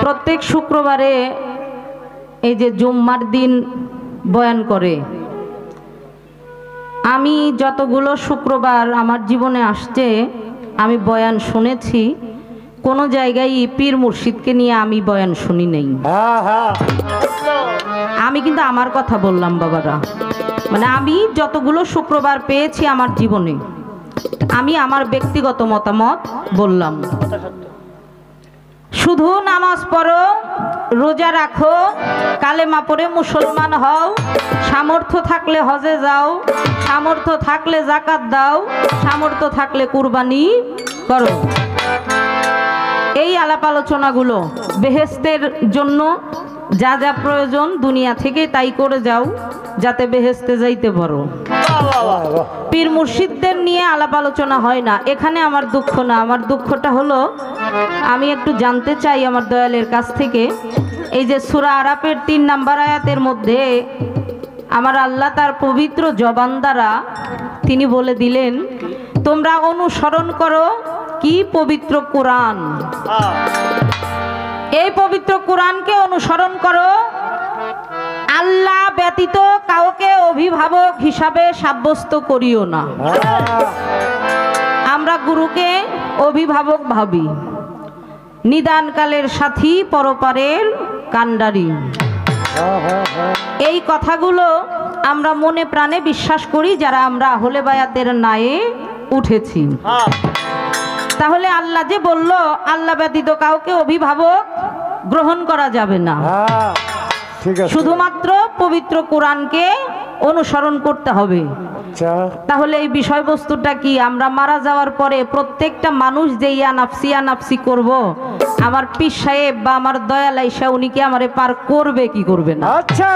প্রত্যেক শুক্রবারে এই যে জুম্মার দিন বয়ান করে, আমি যতগুলো শুক্রবার আমার জীবনে আসছে আমি বয়ান শুনেছি, কোনো জায়গায় পীর মুর্শিদকে নিয়ে আমি বয়ান শুনি নাই। আমি কিন্তু আমার কথা বললাম বাবারা, মানে আমি যতগুলো শুক্রবার পেয়েছি আমার জীবনে, আমি আমার ব্যক্তিগত মতামত বললাম। শুধু নামাজ পড়ো, রোজা রাখো, কালেমা পড়ে মুসলমান হও, সামর্থ্য থাকলে হজে যাও, সামর্থ্য থাকলে যাকাত দাও, সামর্থ্য থাকলে কুরবানি করো। এই আলাপ আলোচনাগুলো বেহেশতের জন্য যা যা প্রয়োজন দুনিয়া থেকে তাই করে যাও, যাতে বেহেশতে যাইতে পারো। পীর মুর্শিদদের নিয়ে আলাপ আলোচনা হয় না, এখানে আমার দুঃখ না। আমার দুঃখটা হলো আমি একটু জানতে চাই আমার দয়ালের কাছ থেকে, এই যে সূরা আরাফের 3 নম্বর আয়াতের মধ্যে আমার আল্লাহ তার পবিত্র জবান দ্বারা তিনি বলে দিলেন, তোমরা অনুসরণ করো কি পবিত্র কোরআন। এই পবিত্র কোরআনকে অনুসরণ করো, আল্লাহ ব্যতীত কাউকে অভিভাবক হিসাবে সাব্যস্ত করিও না। আমরা গুরুকে অভিভাবক ভাবি, নিদানকালের সাথী পরপারের কান্ডারি। এই কথাগুলো আমরা মনে প্রাণে বিশ্বাস করি যারা আমরা আহলে বায়াতের নায়ে উঠেছি। তাহলে আল্লাহ যে বলল আল্লাহ ব্যতীত কাউকে অভিভাবক গ্রহণ করা যাবে না, শুধুমাত্র পবিত্র কোরআনকে অনুসরণ করতে হবে। তাহলে এই বিষয়বস্তুটা কি? আমরা মারা যাওয়ার পরে প্রত্যেকটা মানুষ যে ইয়া নাফসি করব, আমার পীর সাহেব বা আমার দয়াল আইসা উনি কি আমারে পার করবে কি করবে না? আচ্ছা,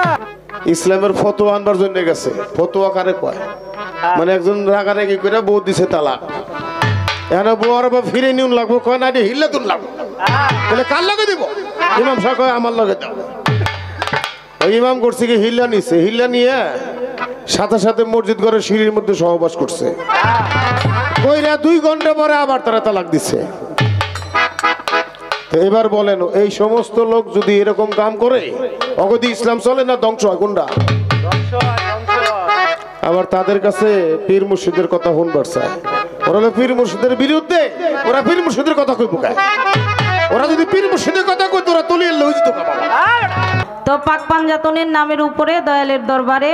ইসলামের ফতোয়া আনবার জন্য গেছে। ফতোয়া কারে কয়? মানে একজন রাগারাগি করে বউ দিছে তালাক, এখন বউর বা ফিরে নিউন লাগবো, কয় না হিল্লা তুন লাগবো, তাহলে কার লগে দিব? ইমাম সাহেব কয় আমার লগে দাও। ওই ইমাম করছে কি হিল্লা নিছে, হিল্লা নিয়ে সাথে সাথে মসজিদ ঘরে সিঁড়ির মধ্যে সহবাস করছে। কইরা 2 ঘন্টা পরে আবার তারা তালাক দিছে। তো এবার বলেন, এই সমস্ত লোক যদি এরকম কাম করে, অগদি ইসলাম চলে না ধ্বংস হয় কোনটা? আবার তাদের কাছে পীর মুর্শিদের কথা শুনবার চায়। ওরা হলো পীর মুর্শিদের বিরুদ্ধে, ওরা পীর মুর্শিদের কথা কই বুকায়। ওরা যদি পীর মুর্শিদের কথা কই তোরা তলিয়ে লই যেত। তো পাক পাঞ্জাতনের নামের উপরে দয়ালের দরবারে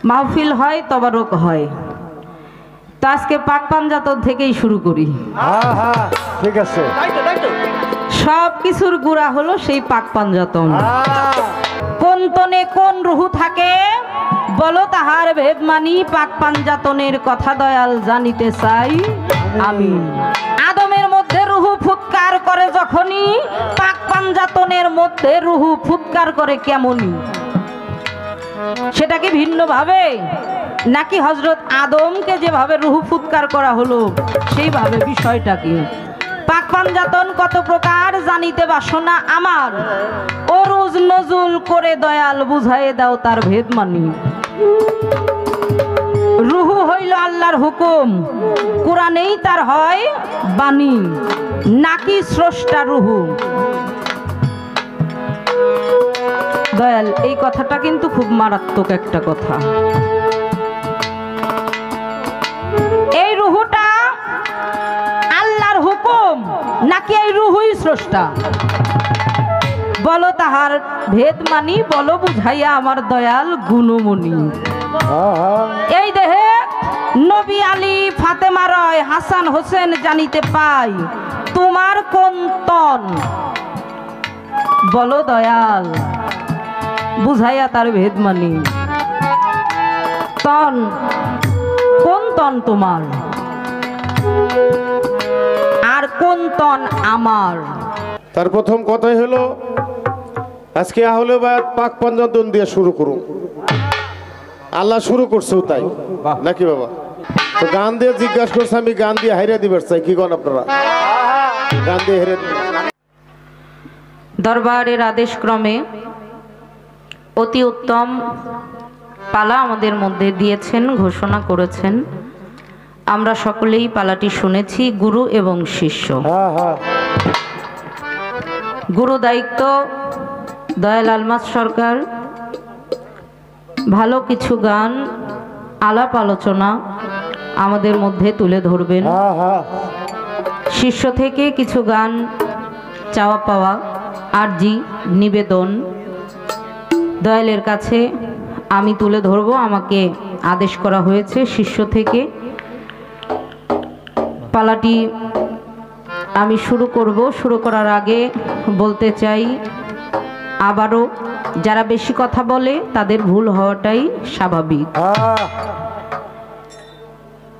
মাহফিল হয়, তবারক হয়। তো আজকে পাক পাঞ্জাতন থেকেই শুরু করি। ঠিক আছে, সব কিছুর গুড়া হলো সেই পাক পাঞ্জাতন। কোন তনে কোন রুহু থাকে বলো তাহার ভেদ মানি, পাক পাঞ্জাতনের কথা দয়াল জানিতে চাই আমি। আদমের মধ্যে রুহু ফুৎকার করে যখনই, পাক পাঞ্জাতনের মধ্যে রুহু ফুৎকার করে কেমনই? সেটা কি ভিন্ন ভাবে, নাকি হযরত আদমকে যেভাবে রুহু ফুৎকার করা হলো সেইভাবে? বিষয়টা কি? পাক পাঞ্জাতন কত প্রকার জানিতে বাসনা আমার, অরুজ নজুল করে দয়াল বুঝাইয়ে দাও তার ভেদ মানি। রুহু হইল আল্লাহর হুকুম, কোরআনেই তার হয় বাণী, নাকি স্রষ্টা রুহু? দয়াল এই কথাটা কিন্তু খুব মারাত্মক একটা কথা। এই রুহুটা আল্লাহর হুকুম নাকি এই রুহুই স্রষ্টা? বলো তাহার ভেদ মানি, বলো বুঝাইয়া আমার দয়াল গুণমণি। এই দেহে নবী আলী ফাতেমা রয় হাসান হোসেন জানিতে পাই, তোমার কোন তন? বলো দয়াল বুঝাইয়া তার ভেদ মানি। তন কোন তন তোমার, আর কোন তন আমার? তার প্রথম কথাই হলো আজকে আহলে বায়াত পাক পাঞ্জাতন দিয়ে শুরু করুন। আল্লাহ শুরু করছেও তাই নাকি বাবা? তো গান দিয়ে জিজ্ঞাসা করছে, আমি গান দিয়ে হাইরা দিবার চাই, কি কন আপনারা? গান দিয়ে হেরে দরবারের আদেশ ক্রমে অতি উত্তম পালা আমাদের মধ্যে দিয়েছেন, ঘোষণা করেছেন। আমরা সকলেই পালাটি শুনেছি, গুরু এবং শিষ্য। গুরু দায়িত্ব দয়াল আলমাস সরকার ভালো কিছু গান আলাপ আলোচনা আমাদের মধ্যে তুলে ধরবেন। শিষ্য থেকে কিছু গান চাওয়া পাওয়া আরজি নিবেদন দয়ালের কাছে আমি তুলে ধরব, আমাকে আদেশ করা হয়েছে শিষ্য থেকে। পালাটি আমি শুরু করব। শুরু করার আগে বলতে চাই আবারও যারা বেশি কথা বলে তাদের ভুল হওয়াটাই স্বাভাবিক।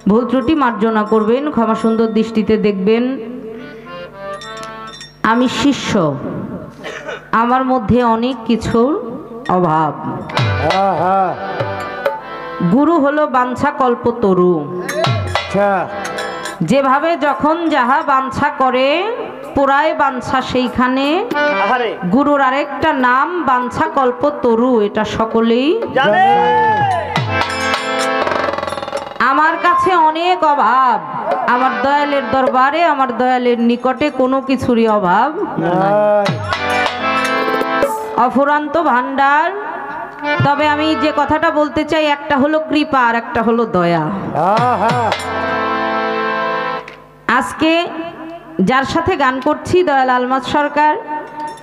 ভুল ত্রুটি মার্জনা করবেন, ক্ষমা সুন্দর দৃষ্টিতে দেখবেন। আমি শিষ্য, আমার মধ্যে অনেক কিছুর অভাব। গুরু হলো বাঞ্ছা কল্পতরু, যেভাবে যখন যাহা বাঞ্ছা করে পুরায় বাঞ্ছা সেইখানে। গুরুর আরেকটা নাম বাঞ্ছা কল্পতরু, এটা সকলেই জানে। আমার কাছে অনেক অভাব, আমার দয়ালের দরবারে আমার দয়ালের নিকটে কোনো কিছুরই অভাব নাই, অফুরন্ত ভান্ডার। তবে আমি যে কথাটা বলতে চাই, একটা হলো কৃপা আর একটা হলো দয়া। আজকে যার সাথে গান করছি দয়াল আলমাস সরকার,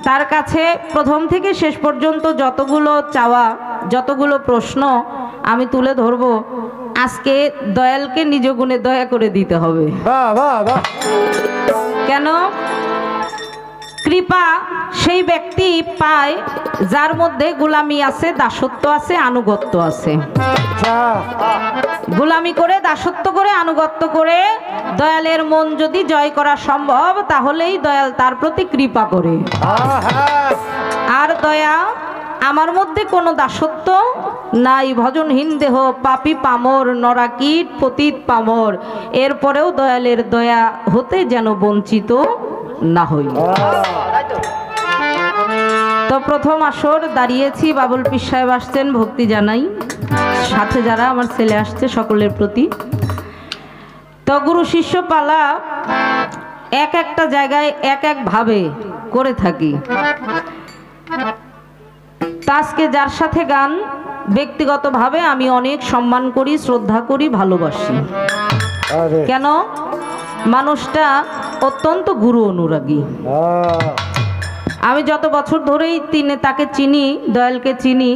তার কাছে প্রথম থেকে শেষ পর্যন্ত যতগুলো চাওয়া যতগুলো প্রশ্ন আমি তুলে ধরব, আজকে দয়ালকে নিজ গুণে দয়া করে দিতে হবে। কেন? কৃপা সেই ব্যক্তি পায় যার মধ্যে গোলামি আছে, দাসত্ব আছে, আনুগত্য আছে। গোলামি করে দাসত্ব করে আনুগত্য করে দয়ালের মন যদি জয় করা সম্ভব, তাহলেই দয়াল তার প্রতি কৃপা করে। আর দয়া, আমার মধ্যে কোনো দাসত্ব নাই, ভজনহীন দেহ, পাপী পামর, নরাকীট পতিত পামর, এরপরেও দয়ালের দয়া হতে যেন বঞ্চিত না হই। তো প্রথম আসর দাঁড়িয়েছি, বাবুল পীর সাহেব আসছেন, ভক্তি জানাই। সাথে যারা আমার ছেলে আসছে সকলের প্রতি। তো গুরু শিষ্য পালা এক একটা জায়গায় এক এক ভাবে করে থাকি। আজকে যার সাথে গান ব্যক্তিগতভাবে আমি অনেক সম্মান করি, শ্রদ্ধা করি, ভালোবাসি। কেন? মানুষটা অত্যন্ত গুরু অনুরাগী। আমি যত বছর ধরেই তাকে চিনি, দয়ালকে চিনি,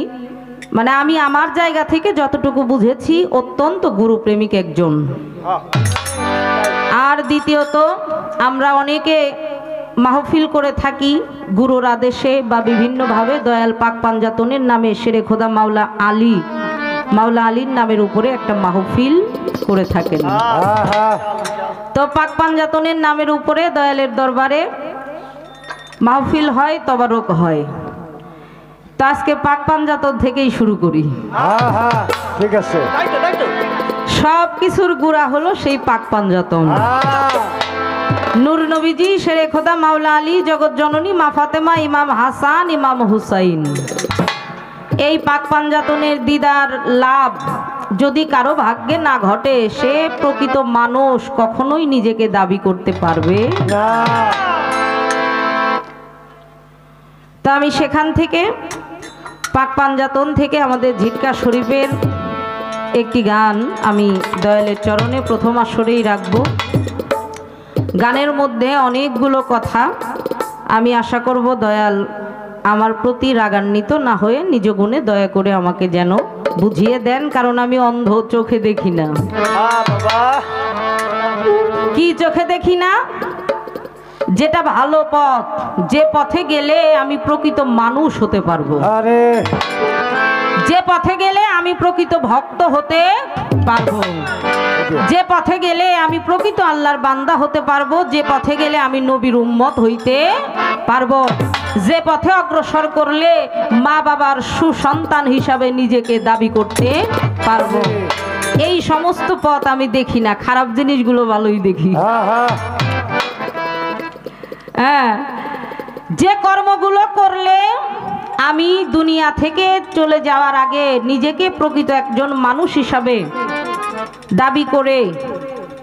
মানে আমি আমার জায়গা থেকে যতটুকু বুঝেছি অত্যন্ত গুরু প্রেমিক একজন। আর দ্বিতীয়ত আমরা অনেকে মাহফিল করে থাকি গুরুর আদেশে বা বিভিন্নভাবে। দয়াল পাক পাঞ্জাতনের নামে শেরে খোদা মাওলা আলীর নামের উপরে একটা মাহফিল করে থাকেন। তো পাক পাঞ্জাতনের নামের উপরে দয়ালের দরবারে মাহফিল হয়, তবারক হয়। তো আজকে পাক পাঞ্জাতন থেকেই শুরু করি। ঠিক আছে, সব কিছুর গুড়া হলো সেই পাক পাঞ্জাতন। নূর নবীজি, শেরে খোদা মাওলা আলী, জগৎ জননী মা ফাতেমা, ইমাম হাসান, ইমাম হুসাইন, এই পাক পাঞ্জাতনের দিদার লাভ যদি কারো ভাগ্যে না ঘটে, সে প্রকৃত মানুষ কখনোই নিজেকে দাবি করতে পারবে না। তা আমি সেখান থেকে পাক পাঞ্জাতন থেকে আমাদের ঝিটকা শরীফের একটি গান আমি দয়ালের চরণে প্রথম আসরেই রাখব। গানের মধ্যে অনেকগুলো কথা, আমি আশা করব দয়াল আমার প্রতি রাগান্বিত না হয়ে নিজ গুণে দয়া করে আমাকে যেন বুঝিয়ে দেন, কারণ আমি অন্ধ, চোখে দেখি না। কি চোখে দেখি না? যেটা ভালো পথ, যে পথে গেলে আমি প্রকৃত মানুষ হতে পারবো, যে পথে গেলে আমি প্রকৃত ভক্ত হতে পারবো, যে পথে গেলে আমি প্রকৃত আল্লাহর বান্দা হতে পারবো, যে পথে গেলে আমি নবীর উম্মত হইতে পারবো, যে পথে অগ্রসর করলে মা বাবার সুসন্তান হিসাবে নিজেকে দাবি করতে পারবো। এই সমস্ত পথ আমি দেখি না, খারাপ জিনিসগুলো ভালোই দেখি। হ্যাঁ, যে কর্মগুলো করলে আমি দুনিয়া থেকে চলে যাওয়ার আগে নিজেকে প্রকৃত একজন মানুষ হিসাবে দাবি করে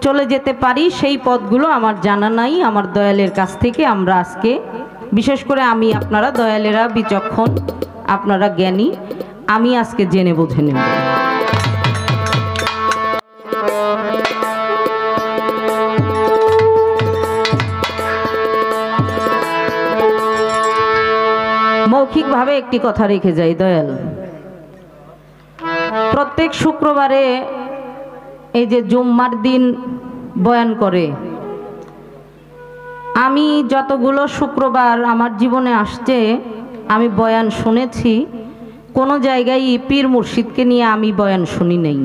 চলে যেতে পারি, সেই পথগুলো আমার জানা নাই। আমার দয়ালের কাছ থেকে আমরা আজকে বিশেষ করে আমি, আপনারা দয়ালেরা বিচক্ষণ, আপনারা জ্ঞানী, আমি আজকে জেনে বুঝে নেব। মৌখিকভাবে একটি কথা রেখে যাই দয়াল। প্রত্যেক শুক্রবারে এই যে জুম্মার দিন বয়ান করে, আমি যতগুলো শুক্রবার আমার জীবনে আসছে আমি বয়ান শুনেছি, কোনো জায়গায় পীর মুর্শিদকে নিয়ে আমি বয়ান শুনি নাই।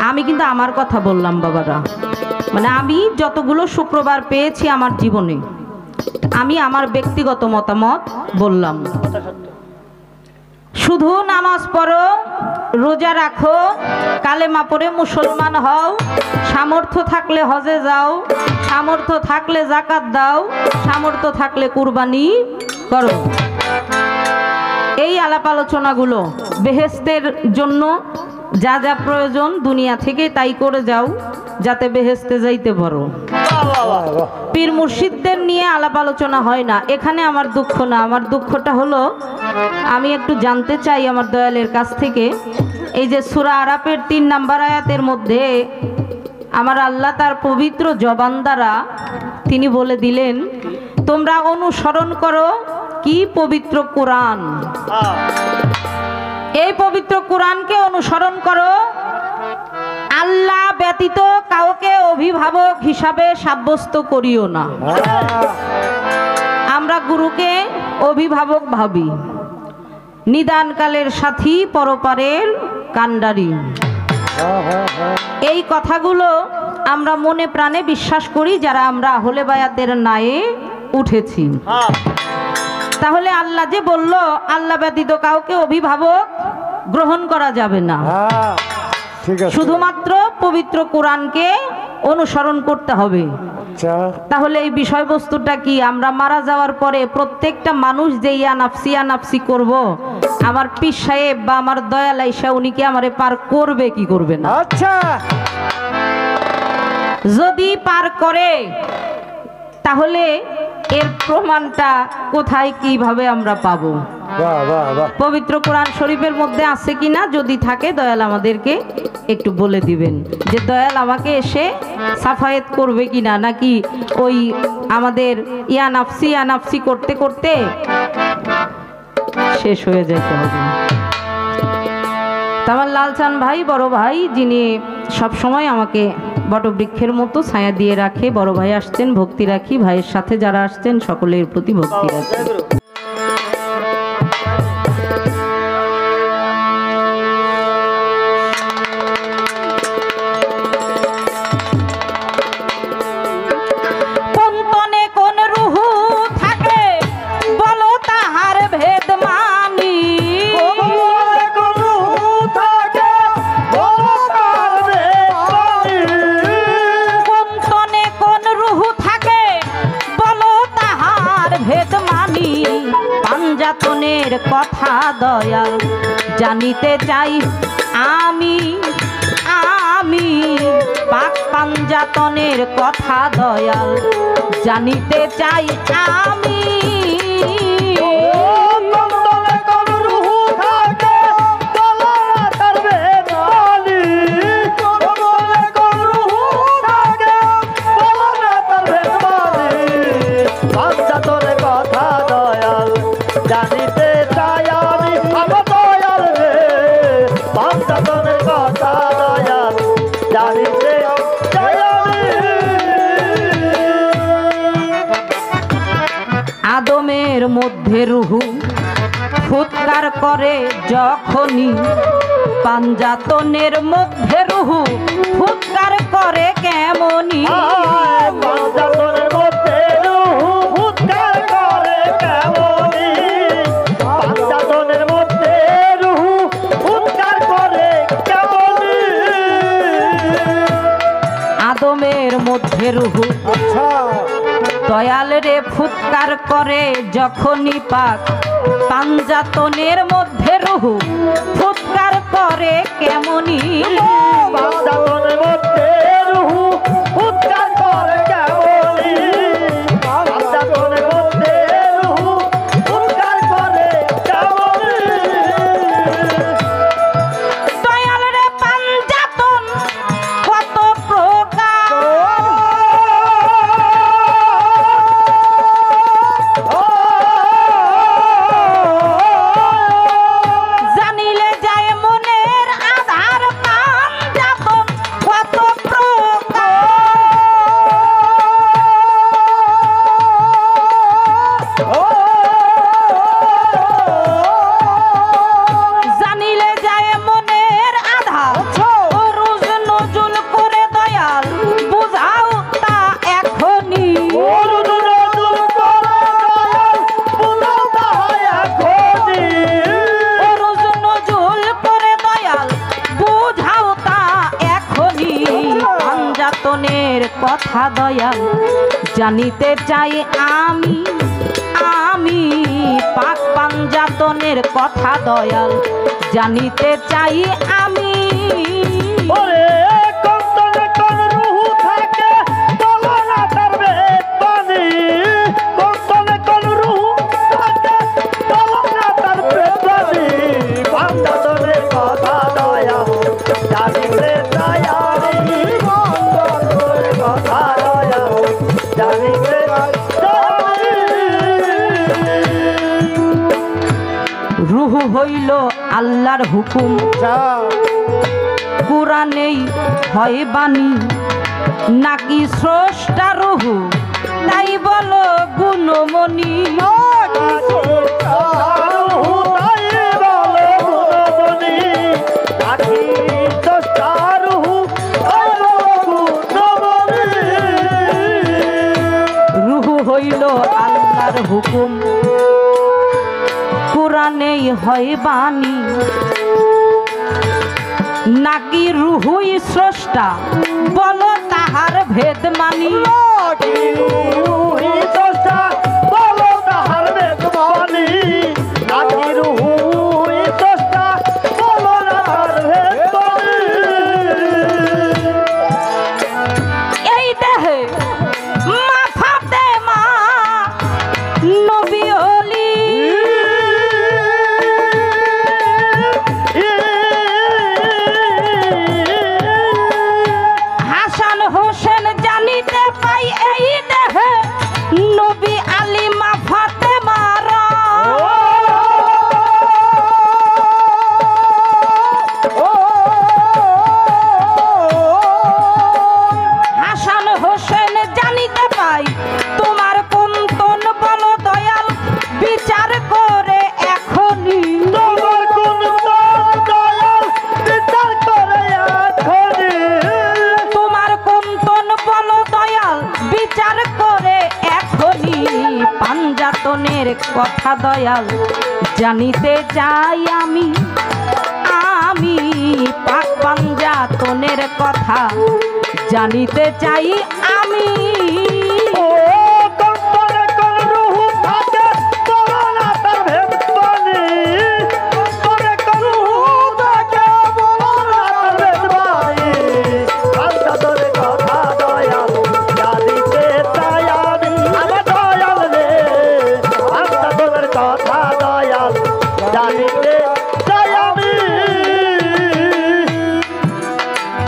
আমি কিন্তু আমার কথা বললাম বাবারা, মানে আমি যতগুলো শুক্রবার পেয়েছি আমার জীবনে, আমি আমার ব্যক্তিগত মতামত বললাম। শুধু নামাজ পড়ো, রোজা রাখো, কালেমা পড়ে মুসলমান হও, সামর্থ্য থাকলে হজে যাও, সামর্থ্য থাকলে যাকাত দাও, সামর্থ্য থাকলে কুরবানি করো। এই আলাপ আলোচনাগুলো বেহেশতের জন্য যা যা প্রয়োজন দুনিয়া থেকে তাই করে যাও, যাতে বেহেশতে যাইতে পারো। পীর মুর্শিদদের নিয়ে আলাপ আলোচনা হয় না, এখানে আমার দুঃখ না। আমার দুঃখটা হলো, আমি একটু জানতে চাই আমার দয়ালের কাছ থেকে, এই যে সূরা আরাফের 3 নম্বর আয়াতের মধ্যে আমার আল্লাহ তার পবিত্র জবান দ্বারা তিনি বলে দিলেন, তোমরা অনুসরণ করো কি? পবিত্র কোরআন। এই পবিত্র কোরআনকে অনুসরণ করো, আল্লাহ ব্যতীত কাউকে অভিভাবক হিসাবে সাব্যস্ত করিও না। আমরা গুরুকে অভিভাবক ভাবি, নিদানকালের সাথী, পরপারের কান্ডারি। এই কথাগুলো আমরা মনে প্রাণে বিশ্বাস করি যারা আমরা আহলে বায়াতের নায়ে উঠেছি। তাহলে আল্লাহ যে বলল আল্লাহ ব্যতীত কাউকে অভিভাবক গ্রহণ করা যাবে না, শুধুমাত্র পবিত্র কোরআনকে অনুসরণ করতে হবে। তাহলে এই বিষয়বস্তুটা কি? আমরা মারা যাওয়ার পরে প্রত্যেকটা মানুষ যে ইয়া নাফসি করব, আমার পীর সাহেব বা আমার দয়াল আইসা উনি কি আমারে পার করবে কি করবে না? আচ্ছা, যদি পার করে তাহলে এর প্রমাণটা কোথায়, কিভাবে আমরা পাবো? পবিত্র কোরআন শরীফের মধ্যে আছে কিনা, যদি থাকে দয়াল আমাদেরকে একটু বলে দিবেন যে দয়াল আমাকে এসে সাফায়েত করবে কিনা, নাকি ওই আমাদের ইয়া নাফসি করতে করতে শেষ হয়ে যেতে হবে। আমার লালচান ভাই, বড় ভাই, যিনি সব সময় আমাকে বটবৃক্ষের মতো ছায়া দিয়ে রাখে, বড় ভাই আসছেন, ভক্তি রাখি। ভাইয়ের সাথে যারা আসছেন সকলের প্রতি ভক্তি রাখি। পাঞ্জাতনের কথা দয়াল জানিতে চাই আমি, পাক পাঞ্জাতনের কথা দয়াল জানিতে চাই আমি। আদমের মধ্যে রুহু ফুৎকার করে যখনই, পাঞ্জাতনের মধ্যে রুহু ফুৎকার করে কেমনি? পাঞ্জাতনের মধ্যে রুহু ফুৎকার করে কেমনি? পাঞ্জাতনের মধ্যে রুহু ফুৎকার করে কেমনি? আদমের মধ্যে রুহু দয়াল রে ফুৎকার করে যখনই, পাক পাঞ্জাতনের মধ্যে রুহু ফুৎকার করে কেমনি? পাঞ্জাতনের মধ্যে রুহু ফুৎকার করে কেমনি? কথা দয়াল জানিতে চাই আমি আমি পাক পাঞ্জাতনের কথা দয়াল জানিতে চাই আমি ওরে কন্তনে কোন রুহু থাকে বলো না তার বেদবাণী কন্তনে কোন রুহু থাকে বলো না তার বেদবাণী বান্দাদের কথা দয়া জানিতে চাই আমি বান্দাদের কথা দয়া জানিতে চাই রুহু হইল আল্লাহর হুকুম কুরআনেই হয় বাণী নাকি স্রষ্টা রুহু তাই বলো গুণমণি রুহু হইল আল্লাহর হুকুম কুরআনেই হয় বাণী নাকি রুহুই স্রষ্টা বলো তাহার ভেদ মানি এই দেহে মা ফাতেমা নবী ওলি হাসান হোসেন জানিতে পাই এই দেহে নবী আলী মা ফাতেমার হাসান হোসেন জানিতে পাই তোমার কোন তন বলো দয়াল বিচার করে এখনি তোমার কোন তন বলো দয়াল বিচার করে এখনি পাঞ্জাতনের কথা দয়াল জানিতে চাই আমি আমি পাক পাঞ্জাতনের কথা জানিতে চাই আমি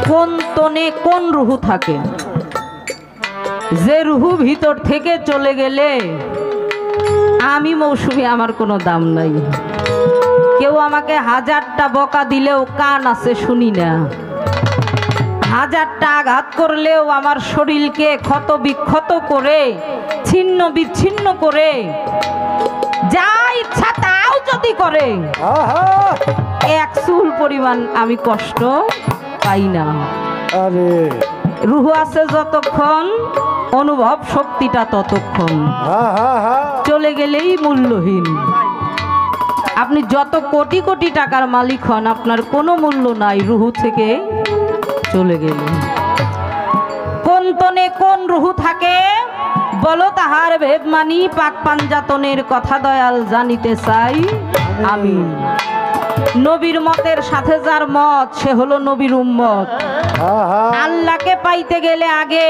কোন তনে কোন রুহু থাকে যে রুহু ভিতর থেকে চলে গেলে আমি মৌসুমী আমার কোনো দাম নাই কেউ আমাকে হাজারটা বকা দিলেও কান আছে শুনি না হাজারটা আঘাত করলেও আমার শরীরকে ক্ষত বিক্ষত করে ছিন্ন বিচ্ছিন্ন করে যা ইচ্ছা তাও যদি করে এক চুল পরিমাণ আমি কষ্ট পাই না আরে রুহু আছে যতক্ষণ অনুভব শক্তিটা ততক্ষণ চলে গেলেই মূল্যহীন আপনি যত কোটি কোটি টাকার মালিক হন আপনার কোনো মূল্য নাই রুহু থেকে চলে গেলে কোন তনে কোন রুহু থাকে বলো তাহার ভেদ মানি পাক পাঞ্জাতনের কথা দয়াল জানিতে চাই আমি নবীর মতের সাথে যার মত সে হলো নবীর উম্মত আল্লাহকে পাইতে গেলে আগে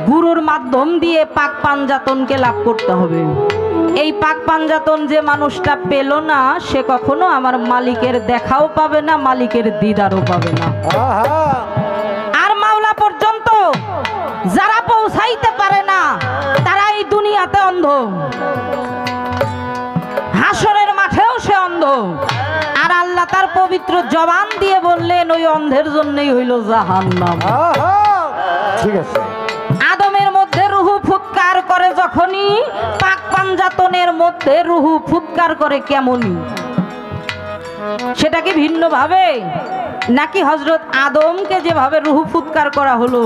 গুরুর মাধ্যম দিয়ে পাক পাঞ্জাতনকে লাভ করতে হবে এই পাক পাঞ্জাতন যে মানুষটা পেল না সে কখনো আমার মালিকের দেখাও পাবে না মালিকের দিদারও পাবে না আর মাওলা পর্যন্ত যারা পৌঁছাইতে পারে না তারা এই দুনিয়াতে অন্ধ হাসরের মাঠেও সে অন্ধ আর আল্লাহ তার পবিত্র জবান দিয়ে বললেন ওই অন্ধের জন্যই হইল জাহান্নাম ঠিক আছে আদমের মধ্যে রুহু ফুৎকার করে যখনই পাক পাঞ্জাতনের মধ্যে রুহু ফুৎকার করে কেমনই সেটা কি ভিন্ন ভাবে নাকি হযরত আদমকে যেভাবে রুহু ফুৎকার করা হলো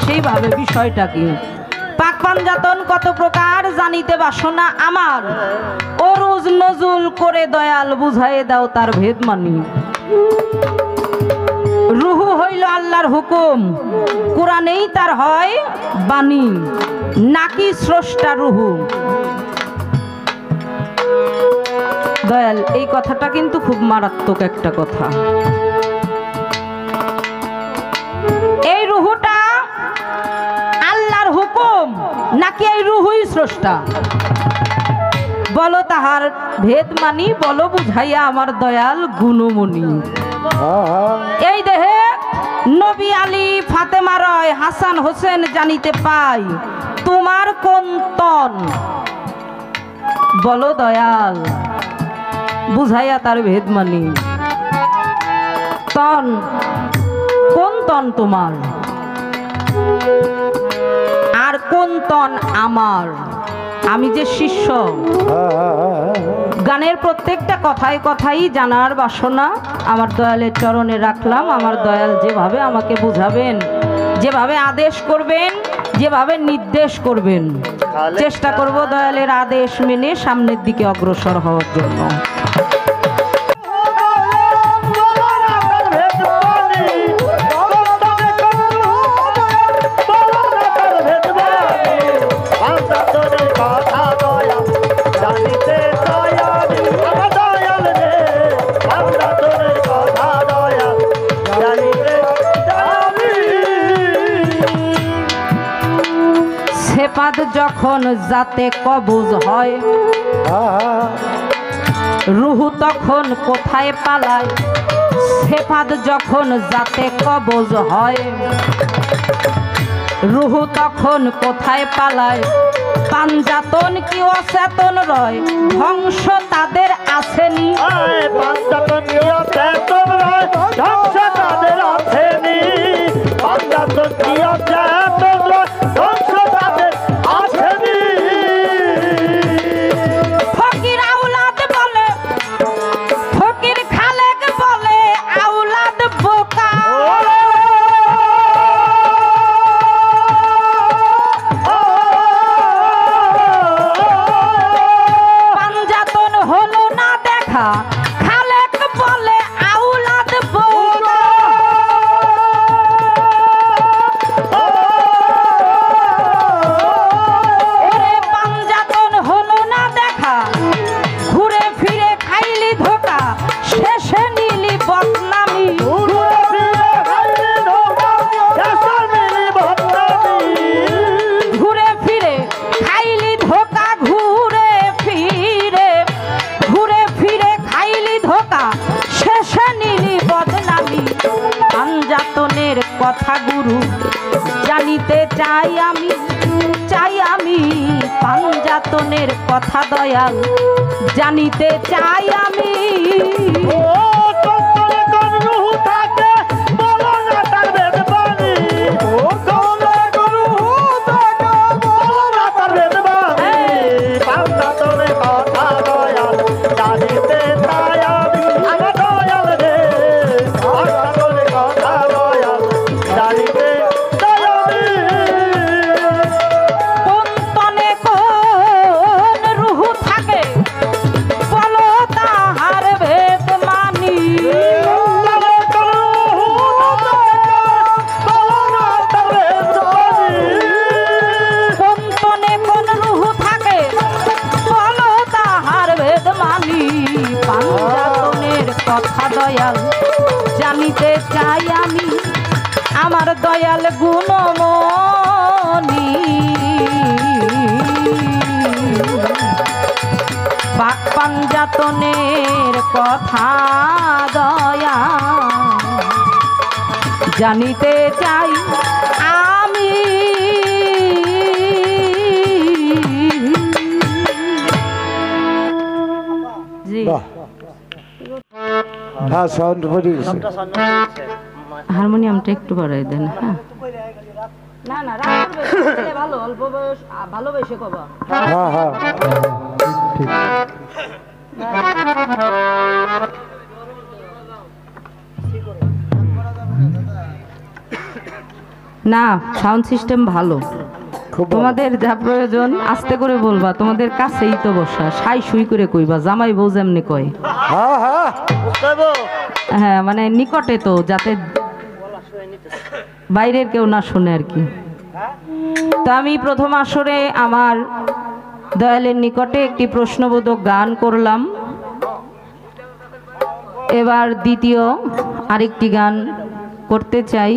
সেইভাবে বিষয়টা কি পাক পাঞ্জাতন কত প্রকার জানিতে বাসনা আমার অরুজ নজুল করে দয়াল বুঝায়ে দাও তার ভেদ মানি রুহু হইল আল্লাহর হুকুম, কোরআনেই তার হয় বাণী, নাকি স্রষ্টা রুহু? দয়াল, এই কথাটা কিন্তু খুব মারাত্মক একটা কথা। এই রুহুটা আল্লাহর হুকুম নাকি এই রুহুই স্রষ্টা? বলো তাহার ভেদ মানি, বলো বুঝাইয়া আমার দয়াল গুণমণি। এই দেহে নবী আলী ফাতেমা রয় হাসান হোসেন জানিতে পাই, তোমার কোন তন? বলো দয়াল, বুঝাইয়া তার ভেদ মানি। তন কোন তন তোমার, আর কোন তন আমার? আমি যে শিষ্য, গানের প্রত্যেকটা কথায় কথাই জানার বাসনা আমার দয়ালের চরণে রাখলাম। আমার দয়াল যেভাবে আমাকে বুঝাবেন, যেভাবে আদেশ করবেন, যেভাবে নির্দেশ করবেন, চেষ্টা করব দয়ালের আদেশ মেনে সামনের দিকে অগ্রসর হওয়ার জন্য। সেপাদ যখন যাতে কবজ হয়, রুহু তখন কোথায় পালায়? সেপাদ যখন যাতে কবজ হয়, রুহু তখন কোথায় পালায়? পাঞ্জাতন কি অচেতন রয়, ধ্বংস তাদের আসেনি? পাঞ্জাতন কি অচেতন রয়, ধ্বংস তাদের আসেনি? পাঞ্জাতন কি অচেতন রয়, ধ্বংস তাদের আসেনি? ফকির আউলাদ বলে, ফকির খালেক বলে আউলাদ বোকা। পাঞ্জাতন হলো না দেখা, খালেক বলে আউলাদ বোকা। ওরে পাঞ্জাতন হলো না দেখা, ঘুরে ফিরে খাইলি ধোকা, শেষে নিলি বদনামি। ঘুরে ফিরে খাইলি ধোকা, ঘুরে ফিরে খাইলি ধোকা, শেষে নিলি বদনামি। পাঞ্জাতনের কথা গুরু জানিতে চাই আমি, পাঞ্জাতনের কথা দয়াল জানিতে চাই আমি। কোন তনে কোন রুহু থাকে, বলো তাহার ভেদ মানি। কোন তনে কোন রুহু থাকে, বলো তাহার ভেদ মানি। পাঞ্জাতনের কথা দয়াল জানিতে চাই আমি, আমার দয়াল গুণমণি। পাক পাঞ্জাতনের কথা দয়া জানিতে চাই আমি। জি, হ্যাঁ, সাউন্ড পড়ে গেছে। হারমোনিয়ামটা একটু বাড়াই দেন। হ্যাঁ, না না, রাগ করবে না, ভালো অল্প বয়স, ভালোবেসে কবা। হ্যাঁ হ্যাঁ, ঠিক। না, সাউন্ড সিস্টেম ভালো। খুব ভালো। তোমাদের যা প্রয়োজন আস্তে করে বলবা, তোমাদের কাছেই তো বসা, সাই সুই করে কইবা, জামাই বউ যেমনি কয়। হ্যাঁ হ্যাঁ, হ্যাঁ, মানে নিকটে তো, যাতে বাইরের কেউ না শুনে আর কি। তো আমি প্রথম আসরে আমার দয়ালের নিকটে একটি প্রশ্নবোধক গান করলাম, এবার দ্বিতীয় আরেকটি গান করতে চাই।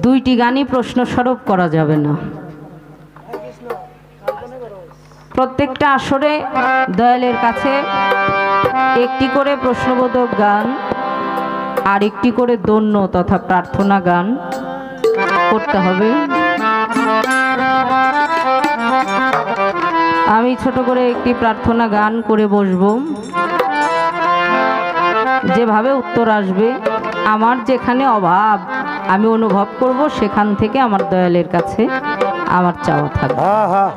দুইটি গানই প্রশ্নস্বরূপ করা যাবে না। প্রত্যেকটা আসরে দয়ালের কাছে একটি করে প্রশ্নবোধক গান আর একটি করে দন্য তথা প্রার্থনা গান করতে হবে। আমি ছোট করে একটি প্রার্থনা গান করে বসবো। যেভাবে উত্তর আসবে, আমার যেখানে অভাব আমি অনুভব করব, সেখান থেকে আমার দয়ালের কাছে আমার চাওয়া থাকবে। হ্যাঁ হ্যাঁ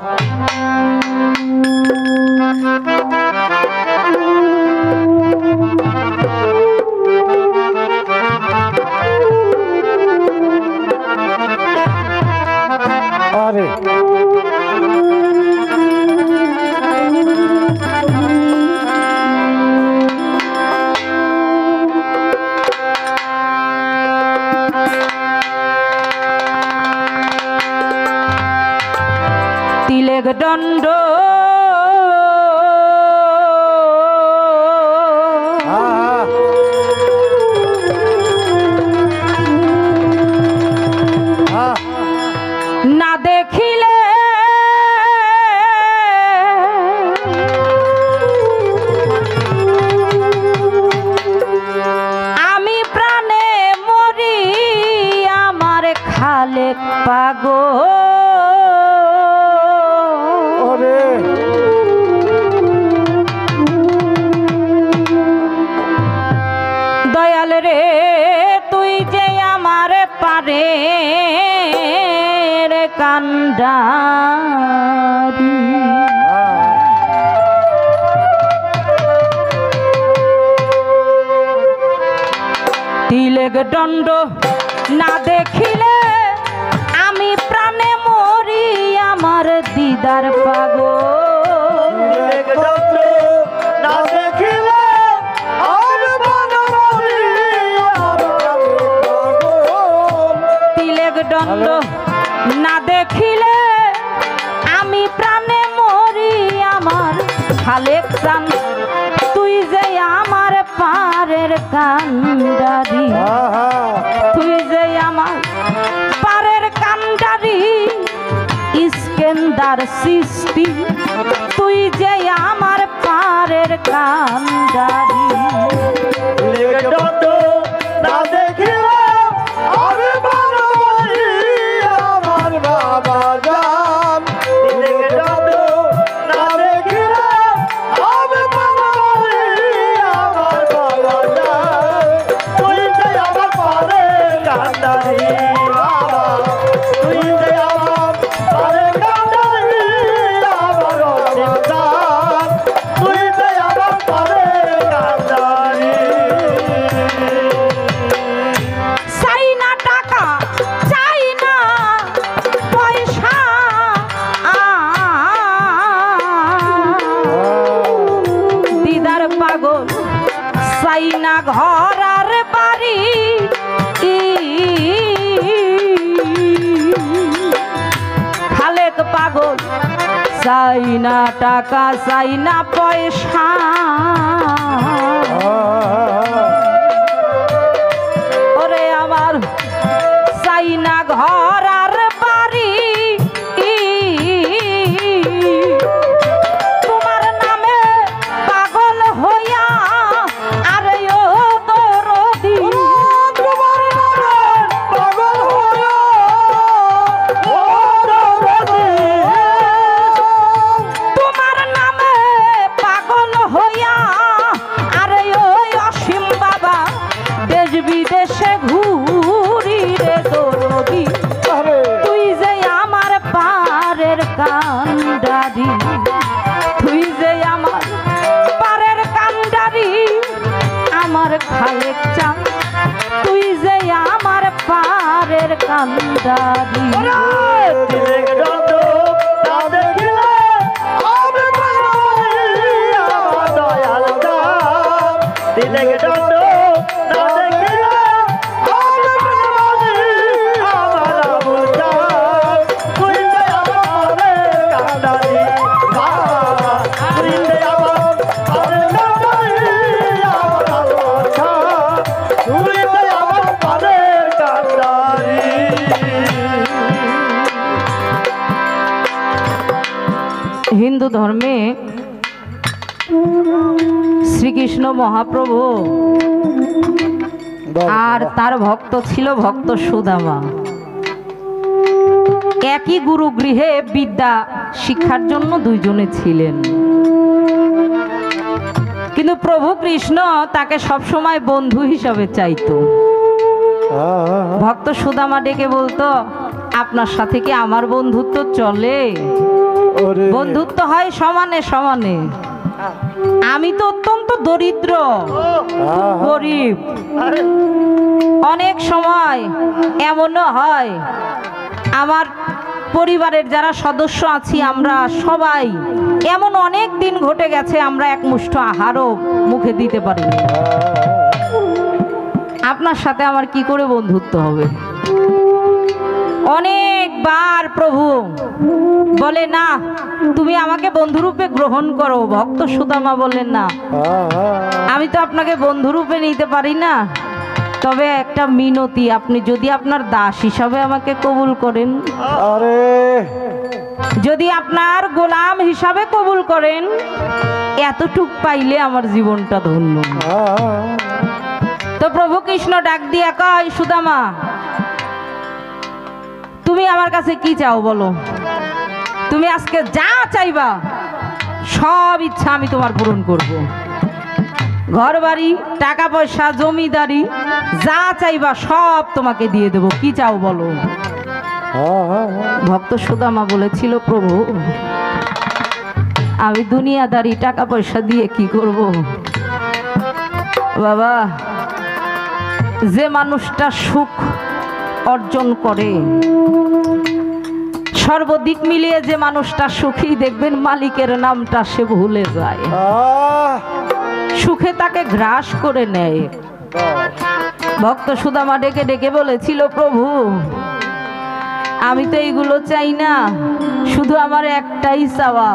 আরে তিলেক দণ্ড হ্যাঁ হ্যাঁ না দেখিলে আমি প্রাণে মরি, আমার খালেক পাগল। ওরে দয়াল রে তুই যে আমার পারে কান্ডারি, তিলেক দণ্ড না দেখিলে আমি প্রাণে মরি, আমার দিদার পাগল। না দেখিলে আর বানরি তিলেক দণ্ড না দেখিলে আমি প্রাণে মরি, আমার খালেক চান তুই যে আমার পারের কান্ডারি, তুই যে আমার পারের কান্ডারি, ইস্কেন্দার সৃষ্টি তুই যে আমার পারের কান্ডারি। না দেখিলে আর বানরি আমার বাবা জান, না দেখিলে আর বানরি আমার বাবা জান, তুই যে আমার পারে কান্ডারি বাবা, তুই যে আমার পারে কান্ডারি আমার জান, তুই যে আমার পারে কান্ডারি। চাই না টাকা, চাই না পয়সা, দিদার পাগল চাই না ঘর আর বাড়ি, খালেক পাগল চাই না টাকা, চাই না পয়সা, ওরে আমার চাই না ঘর আর বাড়ি, তোমার নামে পাগল হইয়া আরে ও দরদি, তোমার নামে পাগল হইয়া ও দরদি, তোমার নামে পাগল হইয়া আরে ওই অসীম বাবা দেশ বিদেশে ঘুরি রে দরদি, তুই যে আমার পারের কান্ডারি, তুই যে আমার পারের কান্ডারি, আমার খালেক চান তুই যে আমার পারের কান্ডারি। তিলেক দণ্ড না দেখিলে আর বানরি আমার দয়াল জান, তিলেক দণ্ড না দেখিলে আর বানরি হিন্দু ধর্মে শ্রীকৃষ্ণ মহাপ্রভু আর তার ভক্ত ছিল ভক্ত সুদামা। একই গুরু গৃহে বিদ্যা শিক্ষার জন্য দুইজনে ছিলেন, কিন্তু প্রভু কৃষ্ণ তাকে সবসময় বন্ধু হিসাবে চাইতো। ভক্ত সুদামা ডেকে বলতো, আপনার সাথে কি আমার বন্ধুত্ব চলে? বন্ধুত্ব হয় সমানে সমানে। আমি তো অত্যন্ত দরিদ্র গরিব, অনেক সময় এমনও হয় আমার পরিবারের যারা সদস্য আছি আমরা সবাই এমন অনেক দিন ঘটে গেছে আমরা এক মুষ্ঠ আহারও মুখে দিতে পারিনি। আপনার সাথে আমার কি করে বন্ধুত্ব হবে? অনেকবার প্রভু বলে, না তুমি আমাকে বন্ধুরূপে গ্রহণ করো। ভক্ত সুদামা বললেন, না আমি তো আপনাকে বন্ধুরূপে নিতে পারি না, তবে একটা মিনতি, আপনি যদি আপনার দাস হিসাবে আমাকে কবুল করেন, যদি আপনার গোলাম হিসাবে কবুল করেন, এতটুক পাইলে আমার জীবনটা ধন্য। তো প্রভু কৃষ্ণ ডাক দিয়া কয়, সুদামা তুমি আমার কাছে কি চাও বলো? তুমি আজকে যা চাইবা সব ইচ্ছা আমি তোমার পূরণ করব। ঘর বাড়ি, টাকা পয়সা, জমিদারি, যা চাইবা সব তোমাকে দিয়ে দেব, কি চাও বলো? ভক্ত সুদামা বলেছিল, প্রভু আমি দুনিয়াদারি টাকা পয়সা দিয়ে কি করব বাবা? যে মানুষটা সুখ অর্জন করে, সর্বদিক মিলিয়ে যে মানুষটা সুখী, দেখবেন মালিকের নামটা সে ভুলে যায়, সুখে তাকে গ্রাস করে নেয়। ভক্ত সুদামা ডেকে ডেকে বলেছিল, প্রভু আমি তো এইগুলো চাই না, শুধু আমার একটাই চাওয়া,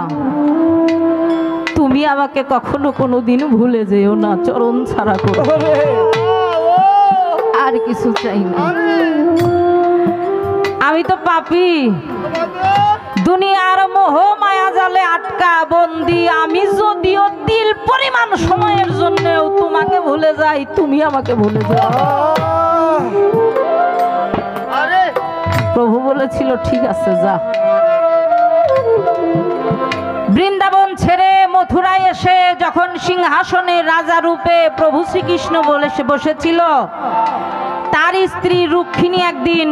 তুমি আমাকে কখনো কোনোদিন ভুলে যেও না, চরণ ছাড়া করো, আর কিছু চাই না। আমি তো পাপী, দুনিয়ার মোহ মায়া জালে আটকা বন্দি, আমি যদিও তিল পরিমাণ সময়ের জন্যও তোমাকে ভুলে যাই, তুমি আমাকে ভুলে যাও। প্রভু বলেছিল, ঠিক আছে যা। বৃন্দাবন ছেড়ে মথুরায় এসে যখন সিংহাসনে রাজা রূপে প্রভু শ্রীকৃষ্ণ বসেছিল, তার স্ত্রী রুক্মিণী একদিন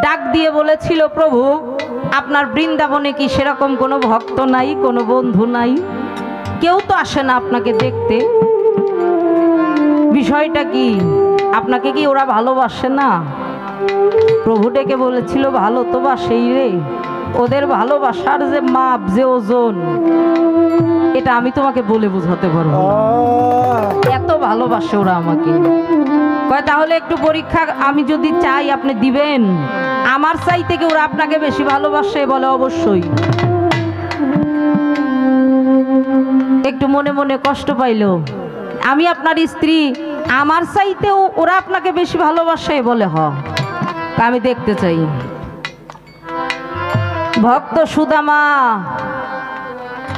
ডাক দিয়ে বলেছিল, প্রভু আপনার বৃন্দাবনে কি সেরকম কোনো ভক্ত নাই, কোনো বন্ধু নাই? কেউ তো আসে না আপনাকে দেখতে, বিষয়টা কি? আপনাকে কি ওরা ভালোবাসে না? প্রভু ডেকে বলেছিল, ভালো তো বাসেই রে, ওদের ভালোবাসার যে মাপ, যে ওজন, এটা আমি তোমাকে বলে বোঝাতে পারবো না, এত ভালোবাসে ওরা আমাকে। কয় তাহলে একটু পরীক্ষা আমি যদি চাই আপনি দিবেন? আমার চাইতে কি ওরা আপনাকে বেশি ভালোবাসে? বলে অবশ্যই। একটু মনে মনে কষ্ট পাইল, আমি আপনার স্ত্রী, আমার চাইতেও ওরা আপনাকে বেশি ভালোবাসে? বলে হ, আমি দেখতে চাই। ভক্ত সুদামা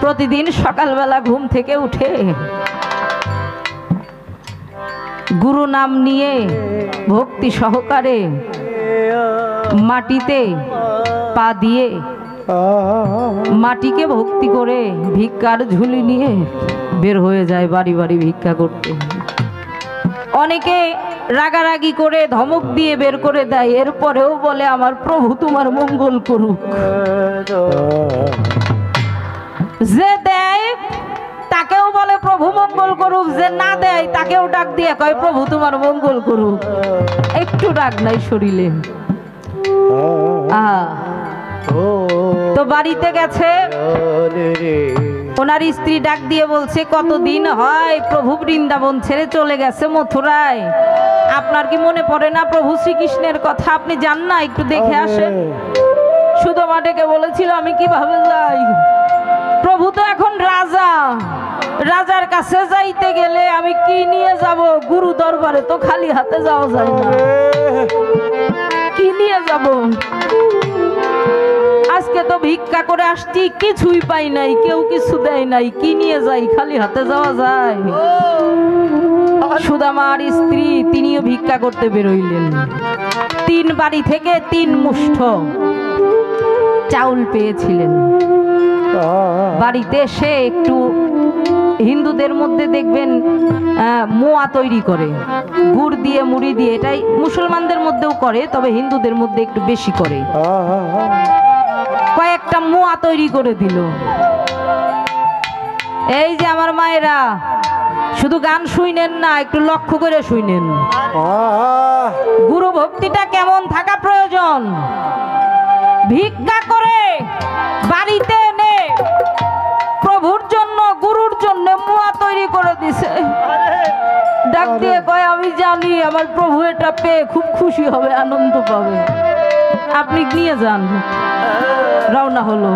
প্রতিদিন সকালবেলা ঘুম থেকে উঠে গুরু নাম নিয়ে ভক্তি সহকারে মাটিতে পা দিয়ে মাটিকে ভক্তি করে ভিক্ষার ঝুলি নিয়ে বের হয়ে যায় বাড়ি বাড়ি ভিক্ষা করতে। অনেকে রাগারাগি করে ধমক দিয়ে বের করে দেয়, এরপরেও বলে, আমার প্রভু তোমার মঙ্গল করুক। যে দেয় তাকেও বলে প্রভু মঙ্গল করুক, যে না দেয় তাকেও ডাক দিয়ে কয়, প্রভু তোমার মঙ্গল করুক। একটু রাগ নাই শরীরে। তো বাড়িতে গেছে, ওনার স্ত্রী ডাক দিয়ে বলছে, কতদিন হয় প্রভু বৃন্দাবন ছেড়ে চলে গেছে মথুরায়, আপনার কি মনে পড়ে না প্রভু শ্রীকৃষ্ণের কথা? আপনি যান না, একটু দেখে আসেন। সুদামা ডেকে বলেছিল, আমি কিভাবে যাই? প্রভু তো এখন রাজা, রাজার কাছে যাইতে গেলে আমি কি নিয়ে যাব? গুরু দরবারে তো খালি হাতে যাওয়া যায় না, কি নিয়ে যাব? আজকে আজকে তো ভিক্ষা করে আসছি, কিছুই পাই নাই, কেউ কিছু দেয় নাই, কি নিয়ে যাই, খালি হাতে যাওয়া যায়? সুদামার স্ত্রী তিনিও ভিক্ষা করতে বেরোইলেন। 3 বাড়ি থেকে 3 মুষ্ঠ চাউল পেয়েছিলেন। বাড়িতে এসে একটু হিন্দুদের মধ্যে দেখবেন মোয়া তৈরি করে গুড় দিয়ে মুড়ি দিয়ে, এটাই মুসলমানদের মধ্যেও করে, তবে হিন্দুদের মধ্যে একটু বেশি করে। কয়েকটা মোয়া তৈরি করে দিল। এই যে আমার মায়েরা, শুধু গান শুনেন না, একটু লক্ষ্য করে শুনেন। গুরু ভক্তিটা কেমন থাকা প্রয়োজন। ভিক্ষা করে বাড়িতে এনে প্রভুর জন্য, গুরুর জন্য মোয়া তৈরি করে দিছে। ডাক দিয়ে কয়, আমি জানি আমার প্রভু এটা পেয়ে খুব খুশি হবে, আনন্দ পাবে, আপনি নিয়ে যান। রওনা হলো।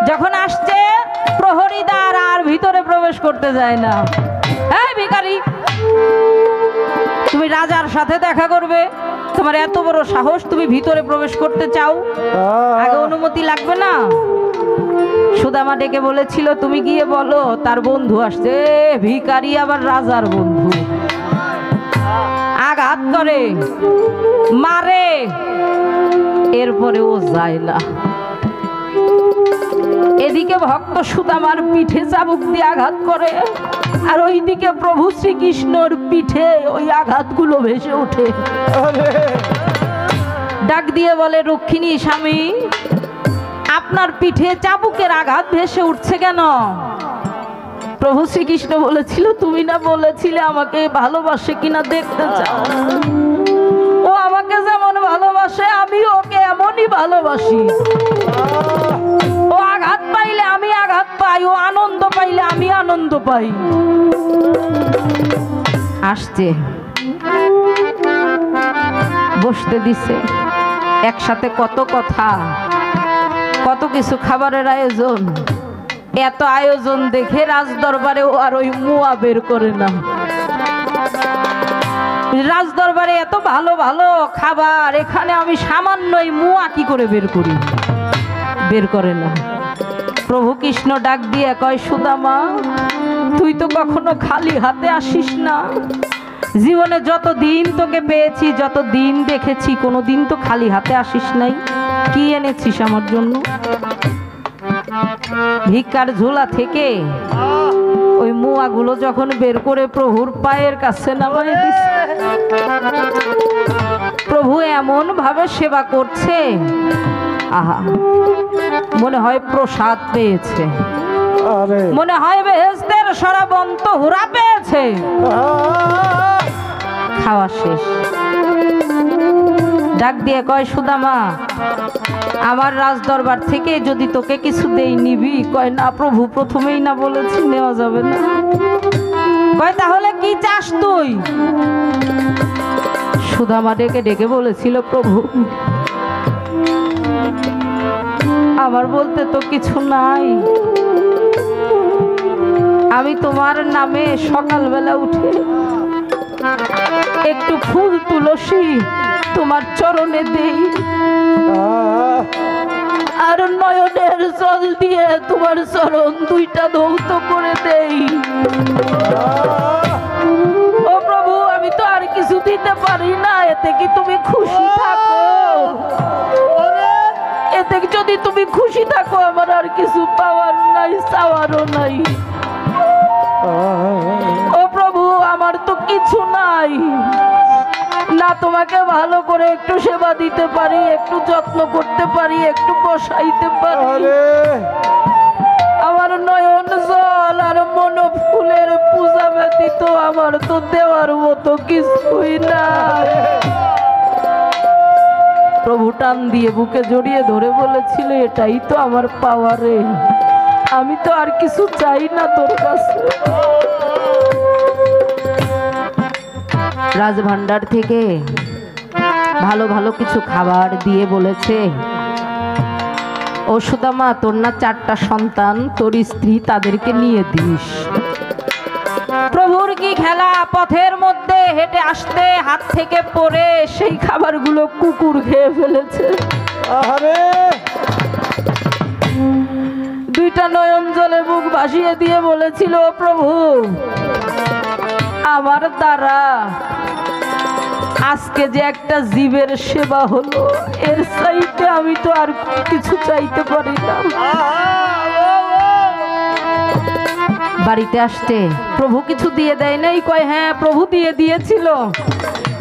যখন আসছে প্রহরীদার আর ভিতরে প্রবেশ করতে যায় না। এই ভিখারি, তুমি রাজার সাথে দেখা করবে, তোমার এত বড় সাহস, তুমি ভিতরে প্রবেশ করতে চাও? আগে অনুমতি লাগবে না? সুদামা ডেকে বলেছিল, তুমি গিয়ে বলো তার বন্ধু আসছে। ভিখারি আবার রাজার বন্ধু, আঘাত করে, মারে, এরপরে ও যায় না। এদিকে ভক্ত সুদামার পিঠে চাবুক দিয়ে আঘাত করে, আর ওইদিকে প্রভু শ্রীকৃষ্ণর পিঠে ওই আঘাতগুলো ভেসে ওঠে। ডাক দিয়ে বলে, রক্ষিণী স্বামী, আপনার পিঠে চাবুকের আঘাত ভেসে উঠছে কেন? প্রভু শ্রীকৃষ্ণ বলেছিল, তুমি না বলেছিলে আমাকে ভালোবাসে কিনা দেখতে চাও? ও আমাকে যেমন ভালোবাসে আমি ওকে এমনই ভালোবাসি। ও আঘাত পাইলে আমি আঘাত পাই, ও আনন্দ পাইলে আমি আনন্দ পাই। আসছে, বসতে দিছে, একসাথে কত কথা, কত কিছু খাবারের আয়োজন। এত আয়োজন দেখে রাজ দরবারে ও আর ওই মুয়া বের করে না। রাজ দরবারে এত ভালো ভালো খাবার, এখানে আমি সামান্য মুয়া কি করে বের করি? বের করে না। প্রভু কৃষ্ণ ডাক দিয়ে কয়, সুদামা, তুই তো কখনো খালি হাতে আসিস না। জীবনে যত দিন তোকে পেয়েছি, যত দিন দেখেছি, কোনো দিন তো খালি হাতে আসিস নাই। কি এনেছিস আমার জন্য? ভিক্ষার ঝোলা থেকে ওই মুয়াগুলো যখন বের করে প্রভুর পায়ের কাছে নামাই দিছে, প্রভু এমন ভাবে সেবা করছে, আহা, মনে হয় প্রসাদ পেয়েছে, মনে হয় বেহেশতের সরাবন্ত হুরা পেয়েছে। খাওয়া শেষ। ডাক দিয়ে কয়, সুদামা, আমার রাজ দরবার থেকে যদি তোকে কিছু দেই নিবি? কয়, না প্রভু, প্রথমেই না বলেছি নেওয়া যাবে না। কয়, তাহলে কি চাস তুই? সুদামা ডেকে ডেকে বলেছিল, প্রভু, আমার বলতে তো কিছু নাই। আমি তোমার নামে সকালবেলা উঠে একটু ফুল তুলসী তোমার চরণে দেই, আর নয়নের জল দিয়ে তোমার চরণ দুইটা ধৌত করে দেই। ও প্রভু, আমি তো আর কিছু দিতে পারি না, এতে কি তুমি খুশি থাকো? এতে যদি তুমি খুশি থাকো, আমার আর কিছু পাওয়ার নাই, চাওয়ারও নাই। ও প্রভু, আমার তো কিছু নাই, না তোমাকে ভালো করে একটু সেবা দিতে পারি, একটু যত্ন করতে পারি, একটু বসাইতে পারি। আমার নয়ন জল আর মন ফুলের পূজা ব্যতীত আমার তো দেওয়ার মতো কিছুই নাই। প্রভু টান দিয়ে বুকে জড়িয়ে ধরে বলেছিল, এটাই তো আমার পাওয়ারে, আমি তো আর কিছু চাই না তোর কাছে। রাজভান্ডার থেকে ভালো ভালো কিছু খাবার দিয়ে বলেছে, ও সুদামা, তোর না 4টা সন্তান, তোর স্ত্রী, তাদেরকে নিয়ে দিস। প্রভুর কি খেলা, পথের মধ্যে হেঁটে আসতে হাত থেকে পড়ে সেই খাবারগুলো কুকুর খেয়ে ফেলেছে। দুইটা নয়ন জলে মুখ ভাসিয়ে দিয়ে বলেছিল, প্রভু আমার দ্বারা আজকে যে একটা জীবের সেবা হলো, এর চাইতে আমি তো আর কিছু চাইতে পারি না। বাড়িতে আসতে প্রভু কিছু দিয়ে দেয় নাই? কয় হ্যাঁ প্রভু দিয়েছিল।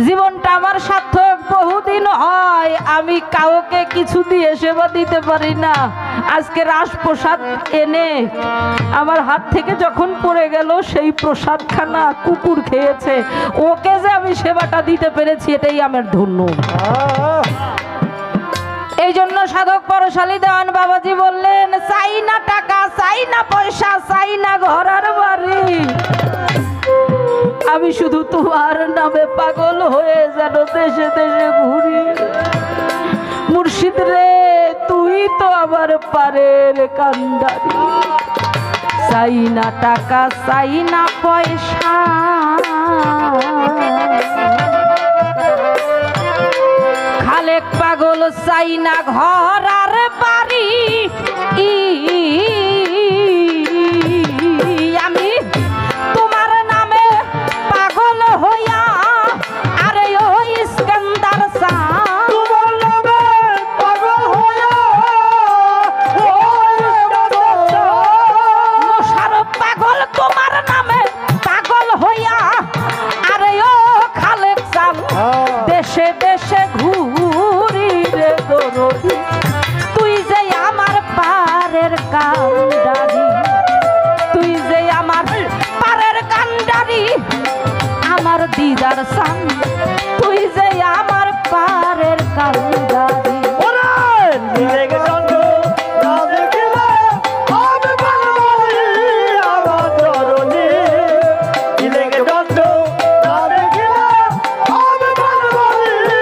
জীবনটা আমার সার্থক বহুদিন হয়, আমি কাউকে কিছু দিয়ে সেবা দিতে পারি না। আজকে রাজপ্রসাদ এনে আমার হাত থেকে যখন পড়ে গেল, সেই প্রসাদখানা কুকুর খেয়েছে, ওকে যে আমি সেবাটা দিতে পেরেছি এটাই আমার ধন্য। এই জন্য সাধক পরশালী দেওয়ান বাবাজি বললেন, চাই না টাকা, চাই না পয়সা, চাই না ঘর আর বাড়ি, আমি শুধু তোমার নামে পাগল হয়ে যেন দেশে দেশে ঘুরি। মুর্শিদ রে, তুই তো আমার পারের কান্ডারি। চাই না টাকা, চাই না পয়সা, খালেক পাগল চাই না ঘর আর বাড়ি, আমি তোমার নামে পাগল হইয়া, আরে ও ইস্কান্দার শাহ, তোমার নামে পাগল হইয়া, ও ইস্কান্দার শাহ, মোশাররফ পাগল তোমার নামে পাগল হইয়া, আরে ও খালেক শাহ, দেশে দেশে ঘুরি রে দরদি, তুই যে আমার পারের কান্ডারি, তুই যে আমার পারের কান্ডারি, আমার দিদার সান, তুই যে আমার পারের কান্ডারি। ওরে নিজেকে দণ্ড না দেখিলে আমি পাগলি আমার চরণে, নিজেকে দণ্ড না দেখিলে আমি পাগলি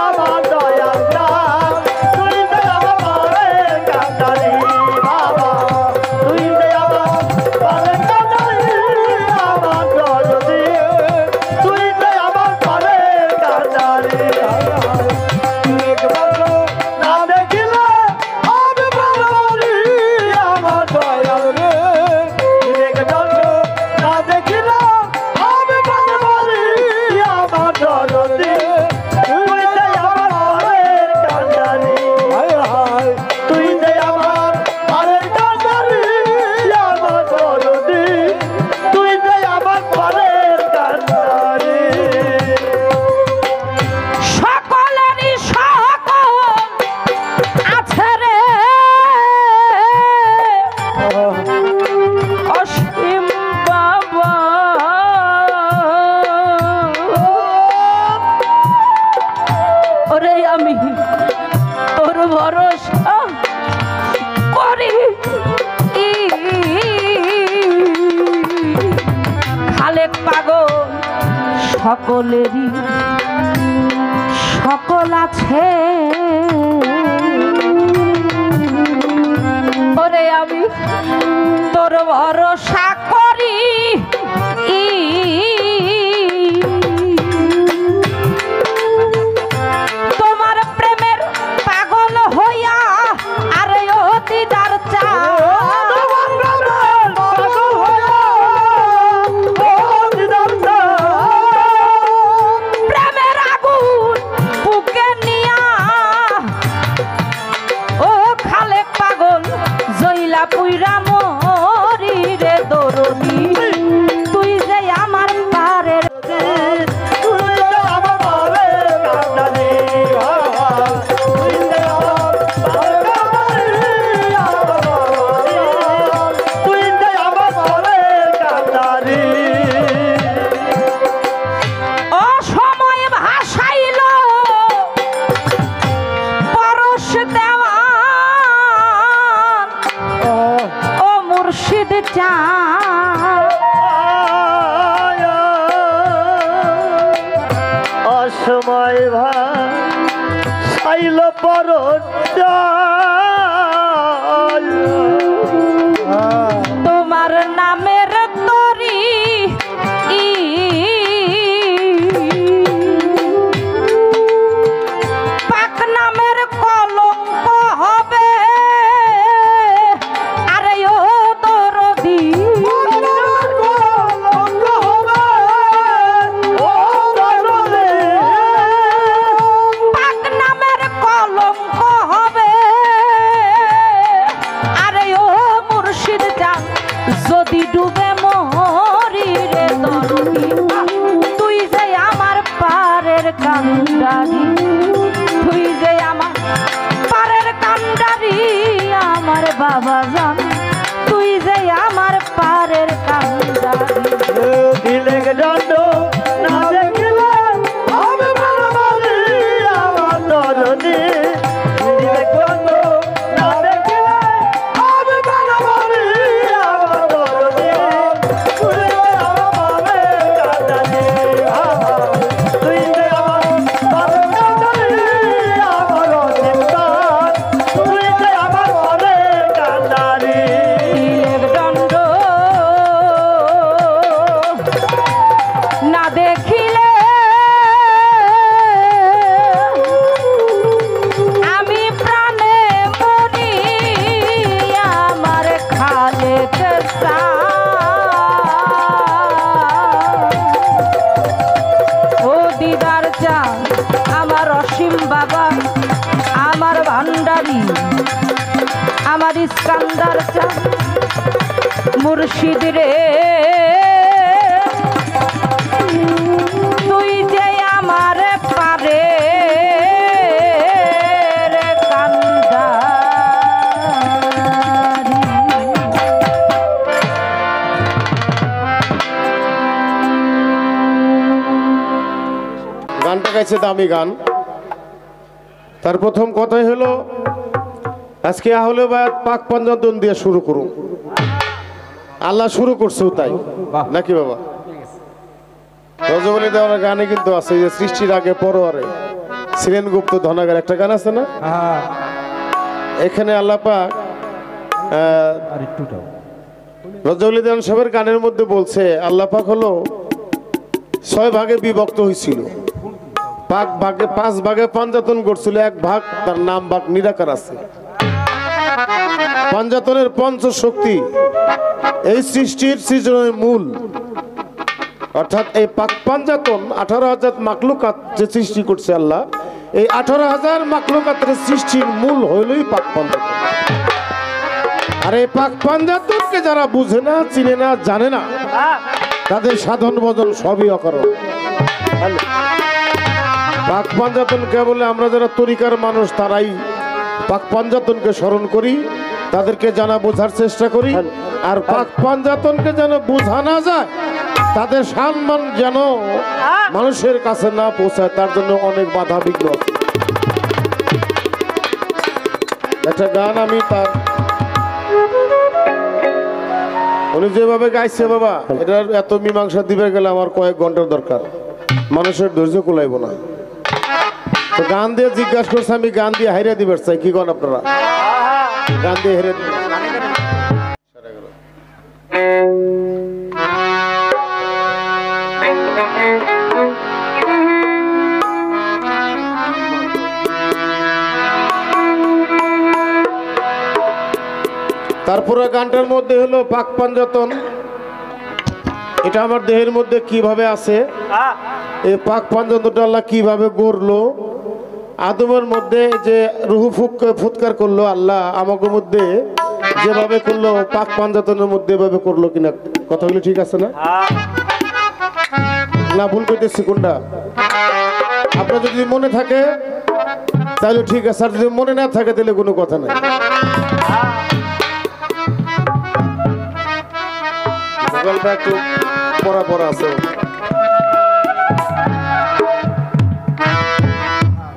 আমার দয়াল দাস, তুই যে আমার পারের কান্ডারি বাবা, তুই যে আমার পারের কান্ডারি আমার চরণে, তুই যে আমার পারের কান্ডারি। না দেখিলে আমি পাগলি আমার দয়াল রে, নিজেকে দণ্ড না দেখিলে আমি পাগলি আমার দরদে, তুই যে আমার পারের কান্ডারি, তুই যে আমার পারের কান্ডারি আমার দরদে, তুই যে আমার পারের কান্ডারি। সকলেরই সকল আছে রে, অসীম বাবা, ওরে আমি তোর ভরসা করি, খালেক পাগল সকলেরই সকল আছে, ওরে আমি তোর ভরসা করি, তোমার প্রেমের পাগল হইয়া, আরে ও দিদার চা, তোমার প্রেমের পাগল হইয়া, ও দিদার চা, প্রেমের আগুন বুকে নিয়া, ও খালেক পাগল জইলা পুইরা মরি রে দরদি, তুই যে আমার পারের, তুই যে আমার পারের কান্ডারি, তুই যে আমার পারের কান্ডারি, তুই যে আমার পারের কান্ডারি। অসময় ভাসাইল পরশ দেওয়ান, ও মুর্শিদ চান, অসময় ভাইল পর তোমার নামের তরি, পাক নামের কলঙ্ক হবে, আরে ও ডুবে মরি রে দরদি তুই যে আমার পারের কান্ডারি তুই যে আমার পারের কান্ডারি আমার বাবা জান তুই যে আমার পারের কান্ডারি দিলে দণ্ড না দেখলে আমি ভালোবাসি আমার দরদি দিলে দণ্ড না দেখলে আমি ভালোবাসি আমার দরদি তুই যে আমার বাবার কান্ডারি তুই যে আমার বাবার কান্ডারি আমার অধিকার তুই যে আমার বাবার কান্ডারি তিলের দণ্ড না দেখিলে আমি প্রাণে মরি আমার খালে ও দিদার চা আমার অসীম বাবা আমার ভান্ডারী আমার ইস্কান্দার চা মুর্শিদ রে তুই যে আমার পারে কান্দারি গানটা গাইছে দামি গান। তার প্রথম কথাই হলো আজকে আহলে বায়াত পাক পাঞ্জাতন দিয়ে শুরু করুন। আল্লাহ শুরু করছেও তাই নাকি বাবা? রজবলি দেওয়ার গানে কিন্তু আছে যে সৃষ্টির আগে পরোয়ারে ছিলেন গুপ্ত ধনাগার একটা গান আছে না? এখানে আল্লাহ পাক রজবলি দেওয়ান সাহেবের গানের মধ্যে বলছে আল্লাহ পাক হলো 6 ভাগে বিভক্ত হয়েছিল। পাক ভাগে 5 ভাগে পাঞ্জাতন করছিল, 1 ভাগ তার নাম ভাগ নিরাকার আছে। পাঞ্জাতনের পঞ্চ শক্তি এই সৃষ্টির সৃজনের মূল, অর্থাৎ এই পাক পাঞ্জাতন 18,000 মাখলুকাত যে সৃষ্টি করছে আল্লাহ, এই 18,000 মাখলুকাতের সৃষ্টির মূল হইলই পাক পাঞ্জাতন। আর এই পাক পাঞ্জাতনকে যারা বুঝে না, চিনে না, জানে না, তাদের সাধন ভজন সবই অকারণ। পাক পাঞ্জাতনকে বলে আমরা যারা তরিকার মানুষ তারাই পাক পাঞ্জাতনকে স্মরণ করি, তাদেরকে জানা বোঝার চেষ্টা করি। আর পাক পাঞ্জাতনকে যেন বোঝা না যায়, তাদের সম্মান যেন মানুষের কাছে না পৌঁছায়, তার জন্য অনেক বাধা বিঘ্ন আছে। একটা গান আমি তার উনি যেভাবে গাইছে বাবা, এটার এত মীমাংসা দিবে গেলে আমার কয়েক ঘন্টার দরকার, মানুষের ধৈর্য কুলাইব না। তো গান দিয়ে জিজ্ঞাসা করছে, আমি গান দিয়ে হাইরা দিবার চাই, কি কন আপনারা? গান দিয়ে হেরে তারপরে গানটার মধ্যে হলো পাক পাঞ্জাতন, এটা আমার দেহের মধ্যে কিভাবে আছে, এই পাক পাঞ্জাতনটা আল্লাহ কিভাবে গড়লো, আদমের মধ্যে যে রুহু ফুৎকার করলো আল্লাহ আমাকে মধ্যে যেভাবে করলো, পাক পাঞ্জাতনের মধ্যে এভাবে করলো কিনা, কথাগুলো ঠিক আছে না? না ভুল করতেছি কোনটা? আপনার যদি মনে থাকে তাহলে ঠিক আছে, আর যদি মনে না থাকে তাহলে কোনো কথা নাই। মোবাইলটা একটু পড়া পড়া আছে।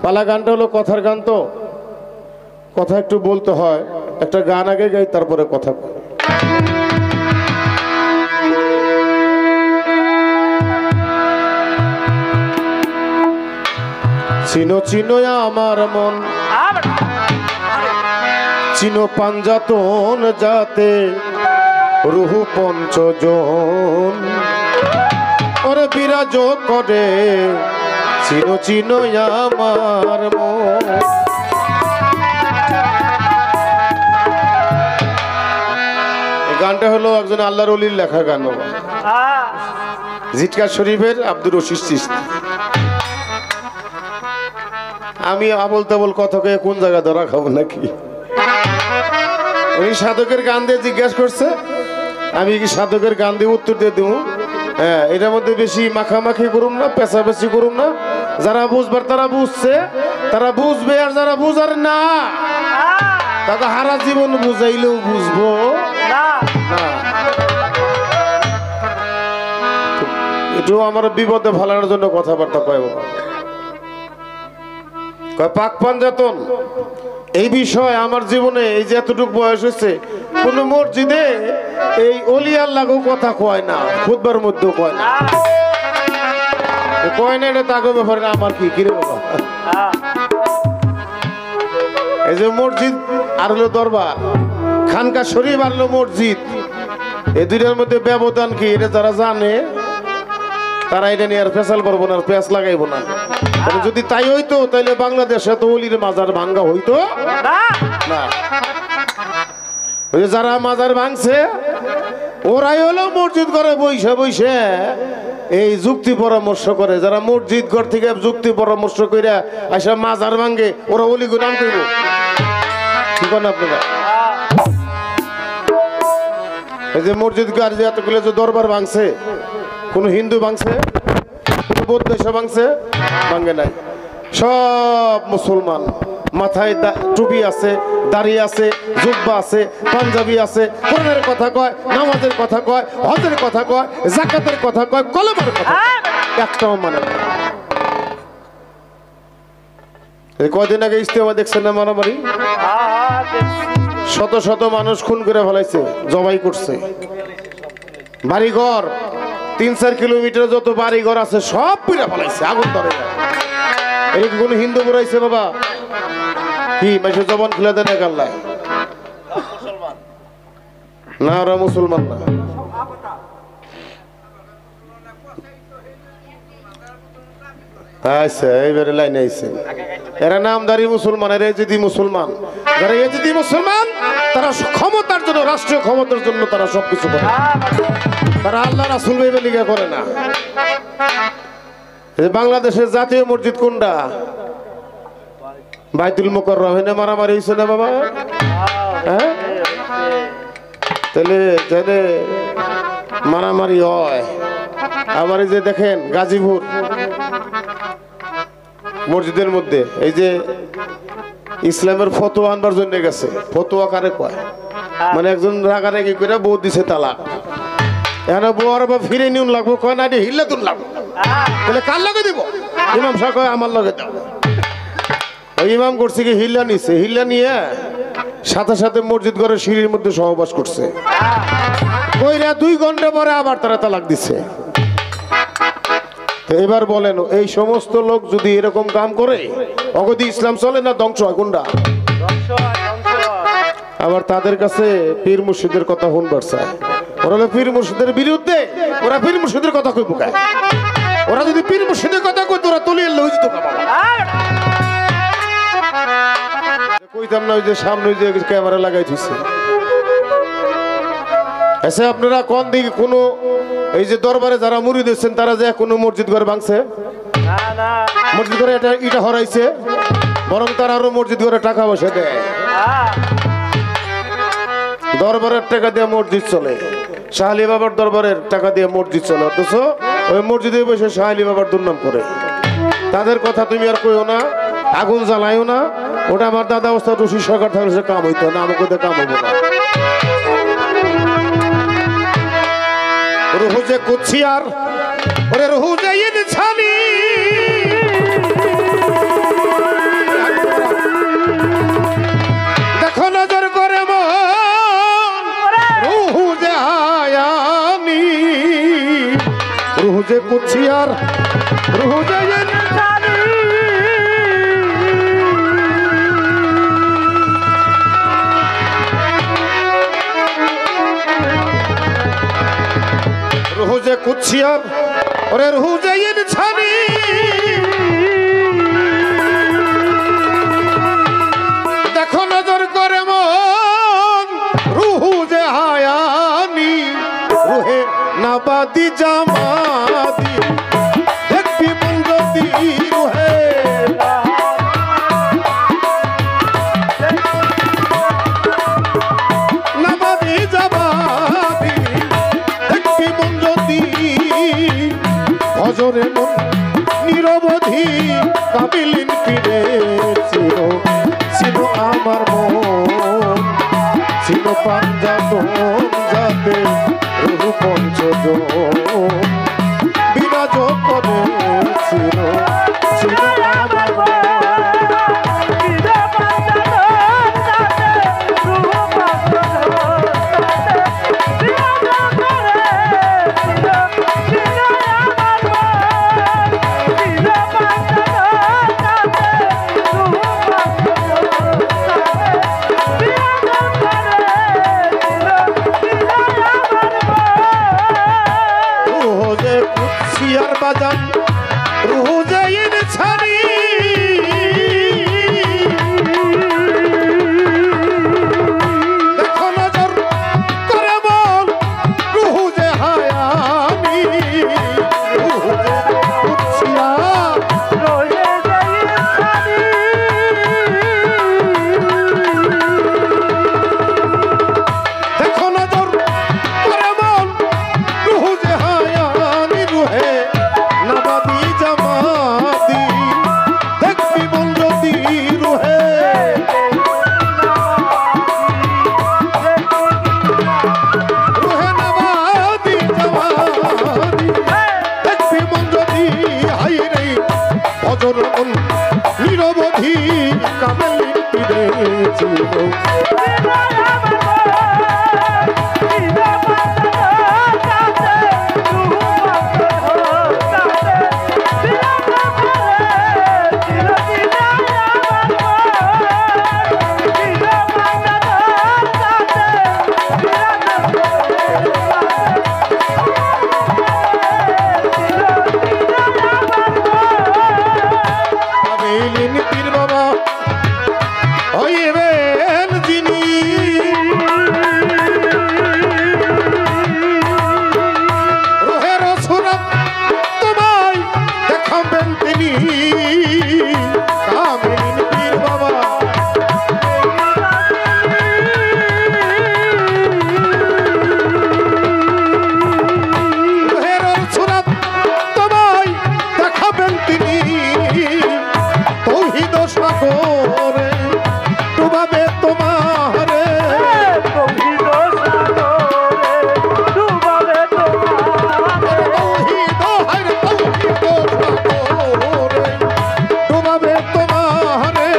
পালা গানটা হলো কথার গান, তো কথা একটু বলতে হয়। একটা গান আগে গাই তারপরে কথা। চিনো চিনো আমার মন, চিনো পাঞ্জাতন যাতে রুহু পঞ্চজন ওরে বিরাজ করে, চিনো চিনো আমার মন। এই গানটা হলো একজন আল্লাহর ওলির লেখা গান, জিটকা শরীফের আব্দুর রশিদ চিশতি। আমি আবল তাবল কথা কয়ে কোন জায়গা ধরা খাবো নাকি? উনি সাধকের গান দিয়ে জিজ্ঞাসা করছে, আমি কি সাধকের গান দিয়ে উত্তর দিয়ে দেবো? হ্যাঁ, এটার মধ্যে বেশি মাখামাখি করুন না, পেঁচাপেচি করুন না। যারা বুঝবার তারা বুঝছে, তারা বুঝবে, আর যারা বুঝার না তাকে হারা জীবন বুঝাইলেও বুঝবো না। এটাও আমার বিপদে ফেলার জন্য কথাবার্তা কয় বাবা। কয় পাক পাঞ্জাতন এই বিষয় আমার জীবনে এই যে এতটুকু বয়স হয়েছে কোন মসজিদে এই অলি আল্লাহও কথা কয় না, খুতবার মধ্যেও কয় না। কয় না, এটা তাকে ব্যাপারে আমার কি কিরে বাবা। এই যে মসজিদ আর হলো দরবার, খানকা শরীফ আর হলো মসজিদ, এই দুইটার মধ্যে ব্যবধান কি এটা যারা জানে তারা এটা নিয়ে আর ফেসাল করবো না, পেঁচ লাগাইবো না। যদি তাই হইতো তাহলে বাংলাদেশে তো অলির মাজার ভাঙ্গা হইতো না। ওই যারা মাজার ভাঙছে ওরাই হলো মসজিদ ঘরে বইসে বইসে এই যুক্তি পরামর্শ করে। যারা মসজিদ ঘর থেকে যুক্তি পরামর্শ করে আসা মাজার ভাঙ্গে ওরা অলি করে নাম করবো। কি করেন আপনারা? এই যে মসজিদ ঘর যে এতগুলো যে দরবার ভাঙছে, কোন হিন্দু ভাঙছে, কোন বৌদ্ধ এসে ভাঙছে? ভাঙে নাই। সব মুসলমান, মাথায় টুপি আছে, দাড়ি আছে, জুব্বা আছে, পাঞ্জাবি আছে, কোরআনের কথা কয়, নামাজের কথা কয়, হজের কথা কয়, যাকাতের কথা কয়, কলমের কথা একটাও মানে না। কয়দিন আগে ইস্তেমা দেখছেন না মারামারি? শত শত মানুষ খুন করে ফেলাইছে, জবাই করছে। বাড়িঘর 3-4 কিলোমিটার যত বাড়িঘর আছে সব পুড়ে ফেলাইছে, আগুন ধরে। এরকম কোন হিন্দু পুরাইছে বাবা? কি মাসে জবান খুলে দেন আল্লাহ? না, ওরা মুসলমান না। আচ্ছা, এইবারে লাইনে আইছে। এরা নামদারি মুসলমান, এরা যদি মুসলমান, যারা যদি মুসলমান তারা ক্ষমতার জন্য, রাষ্ট্রীয় ক্ষমতার জন্য তারা সবকিছু করে। তারা আল্লাহ রাসূল ভেবে লিখা করে না। বাংলাদেশের জাতীয় মসজিদ কোনটা? বাইতুল মুকাররম। এনে মারামারি হয়েছে না বাবা? হ্যাঁ, তাহলে মারামারি হয়। আবার এই যে দেখেন গাজীপুর মসজিদের মধ্যে এই যে ইসলামের ফতোয়া আনবার জন্য গেছে। ফতোয়া কারে কয়? মানে একজন রাগারাগি করে বউ দিছে তালাক, এখানে বউর বা ফিরে নিউন লাগবো, কয় না হিল্লা তুন লাগবো। তাহলে কার লগে দিব? ইমাম সাহেব কয় আমার লগে দাও। ওই ইমাম করছে কি হিল্লা নিছে, হিল্লা নিয়ে সাথে সাথে মসজিদ ঘরের সিঁড়ির মধ্যে সহবাস করছে। কইরা 2 ঘন্টা পরে আবার তারা তালাক দিছে। এবার বলেন, এই সমস্ত লোক যদি এরকম কাম করে অগদি ইসলাম চলে না ধ্বংস হয় কোনটা? আবার তাদের কাছে পীর মুর্শিদের কথা শুনবার চায়। ওরা হলো পীর মুর্শিদের বিরুদ্ধে, ওরা পীর মুর্শিদের কথা কই বুকায়। ওরা যদি পীর মুর্শিদের কথা কই তোরা তলিয়ে লই যেত। কইতাম না, ওই যে সামনে যে ক্যামেরা লাগাই দিছে। এসে আপনারা কোন দিকে কোন এই যে দরবারে যারা মুড়ি দিচ্ছেন তারা যে কোনো মসজিদ ঘর ভাঙছে? মসজিদ ঘরে এটা হরাইছে, বরং তারা আরো মসজিদ ঘরে টাকা পয়সা দেয়। দরবারের টাকা দিয়ে মসজিদ চলে, শাহ আলী বাবার দরবারের টাকা দিয়ে মসজিদ চলে, অথচ ওই মসজিদে বসে শাহ আলী বাবার দুর্নাম করে। তাদের কথা তুমি আর কইও না, আগুন জ্বালাইও না। ওটা আমার দাদা অবস্থা রশি সরকার থাকলে সে কাম হইতো না, আমাকে কাম হইব না। রুহু যে কুছিয়ার, ওরে রুহু যে ইনসানি, দেখো নজর করে মন, রুহু যে হায়ানি, রুহু যে কুছিয়ার, রুহু যে ইনসানি। রুহু যে কুছিয়ার, ওরে রুহু যে ইনসানি, দেখো নজর করে মন, রুহু যে হায়ানি, রুহে নাবাদি জামাদি, দেখবি মন যদি রুহে নাবাদি জামাদি, পাঞ্জাতন যাতে রুহু পঞ্চজন বিরাজ করে ছিল ছিল আমার সিয়ার বাজান রুহু যাইন ছাড়ি দেখো নজর করে বল রুহু যে হায়ানি রুহু যে কুৎসিয়া দেখো নজর করে বল রুহু যে হায়ানি রুহে নাবাদি জামাতি দেখবি বন্ধতি রুহে রুহে নাবাদি জামাতি দেখবি বন্ধতি হাই রে অজরন নিরবধি কামেল পিরে ছিল পীর বাবা হইবেন যিনি রোহের সুরত তোমায় দেখাবেন তিনি কামিল পীর বাবা রোহের সুরত তোমায় দেখাবেন তিনি তৌহিদ সাগরে ডুবাবে তোমারে তৌহিদ সাগরে ডুবাবে তোমারে তৌহিদ হায় তৌহিদ সাগরে ডুবাবে তোমারে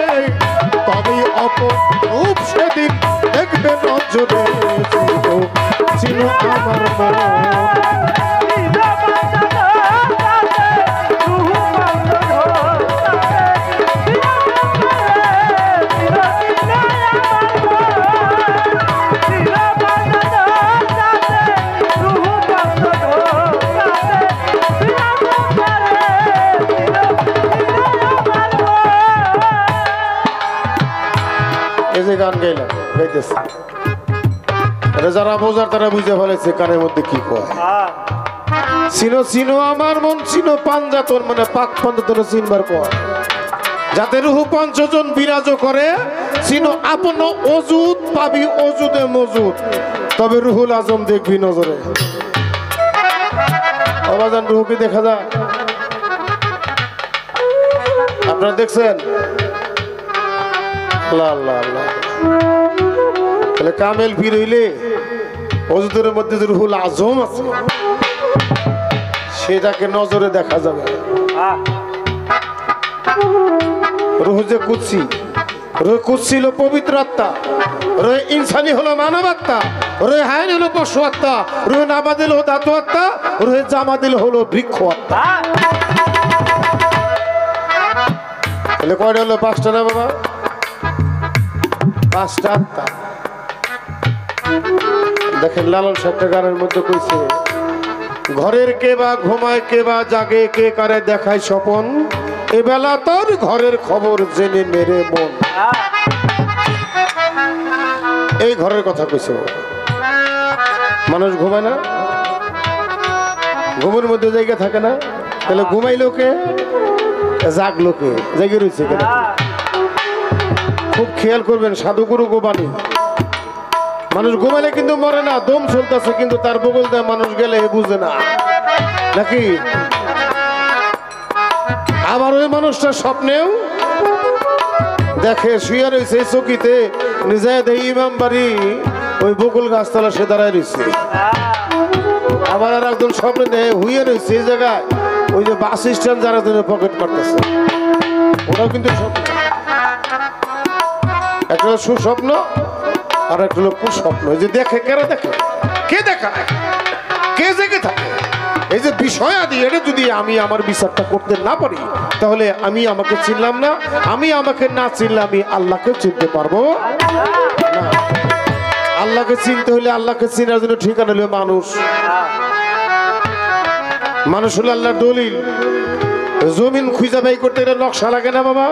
তবে অপরূপ সেদিন দেখবে নজরে ছিল আমার মন এই যে গান গাইলাম গাইতেছে যারা বোঝার তারা বুঝে ফেলেছে কানের মধ্যে কি কয় চিনো চিনো আমার মন চিনো পাঞ্জাতন মানে পাক পঞ্চতন চিনবার কয় যাতে রুহু পঞ্চজন বিরাজ করে চিনো আপন অজুদ পাবি অজুদে মজুদ তবে রুহুল আজম দেখবি নজরে আবাজান রুহুকে দেখা যায় আপনারা দেখছেন আল্লাহ আল্লাহ আল্লাহ তাহলে কামেল পীর হইলে অজুদের মধ্যে যে রুহুল আজম আছে সেটাকে নজরে দেখা যাবে রুহু যে কুৎসি রুহ কুৎসি হলো পবিত্র আত্মা রুহ ইনসানি হলো মানব আত্মা রুহ হায়ান হলো পশু আত্মা রুহ নাবাদিল হলো ধাতু আত্মা রুহ জামাদিল হলো বৃক্ষ আত্মা তাহলে কয়টা হলো পাঁচটা না বাবা পাঁচটা আত্মা দেখেন লালন সাহেবটা গানের মধ্যে কইছে ঘরের কে বা ঘুমায় কে বা জাগে কে কারে দেখায় স্বপন এবেলা তোর ঘরের খবর জেনে মেরে মন এই ঘরের কথা কইছে মানুষ ঘুমায় না ঘুমের মধ্যে জায়গা থাকে না তাহলে ঘুমাইলো কে জাগলো কে জেগে রয়েছে কেন খুব খেয়াল করবেন সাধুগুরু গোবানি মানুষ ঘুমাইলে কিন্তু মরে না দম চলতেছে কিন্তু তার বগল দেয় মানুষ গেলে বুঝে না নাকি আবার ওই মানুষটা স্বপ্নেও দেখে শুয়ে রয়েছে চকিতে নিজে দেই ইমাম বাড়ি ওই বকুল গাছতলা সে দাঁড়ায় রয়েছে। আবার আর একজন স্বপ্নে দেয় হুইয়ে রয়েছে এই জায়গায়, ওই যে বাস স্ট্যান্ড যারা জন্য পকেট করতেছে, ওরাও কিন্তু স্বপ্ন। একটা হলো সুস্বপ্ন আর একটা হলো কুস্বপ্ন। এই যে দেখে কেরা দেখে, কে দেখায়, কে জেগে থাকে, এই যে বিষয় আদি এটা যদি আমি আমার বিচারটা করতে না পারি তাহলে আমি আমাকে চিনলাম না, আমি আমাকে না চিনলে আমি আল্লাহকে চিনতে পারবো না। আল্লাহকে চিনতে হলে আল্লাহকে চিনার জন্য ঠিকানা হলো মানুষ। মানুষ হলো আল্লাহর দলিল। জমিন খুঁজে বাই করতে এটা নকশা লাগে না বাবা?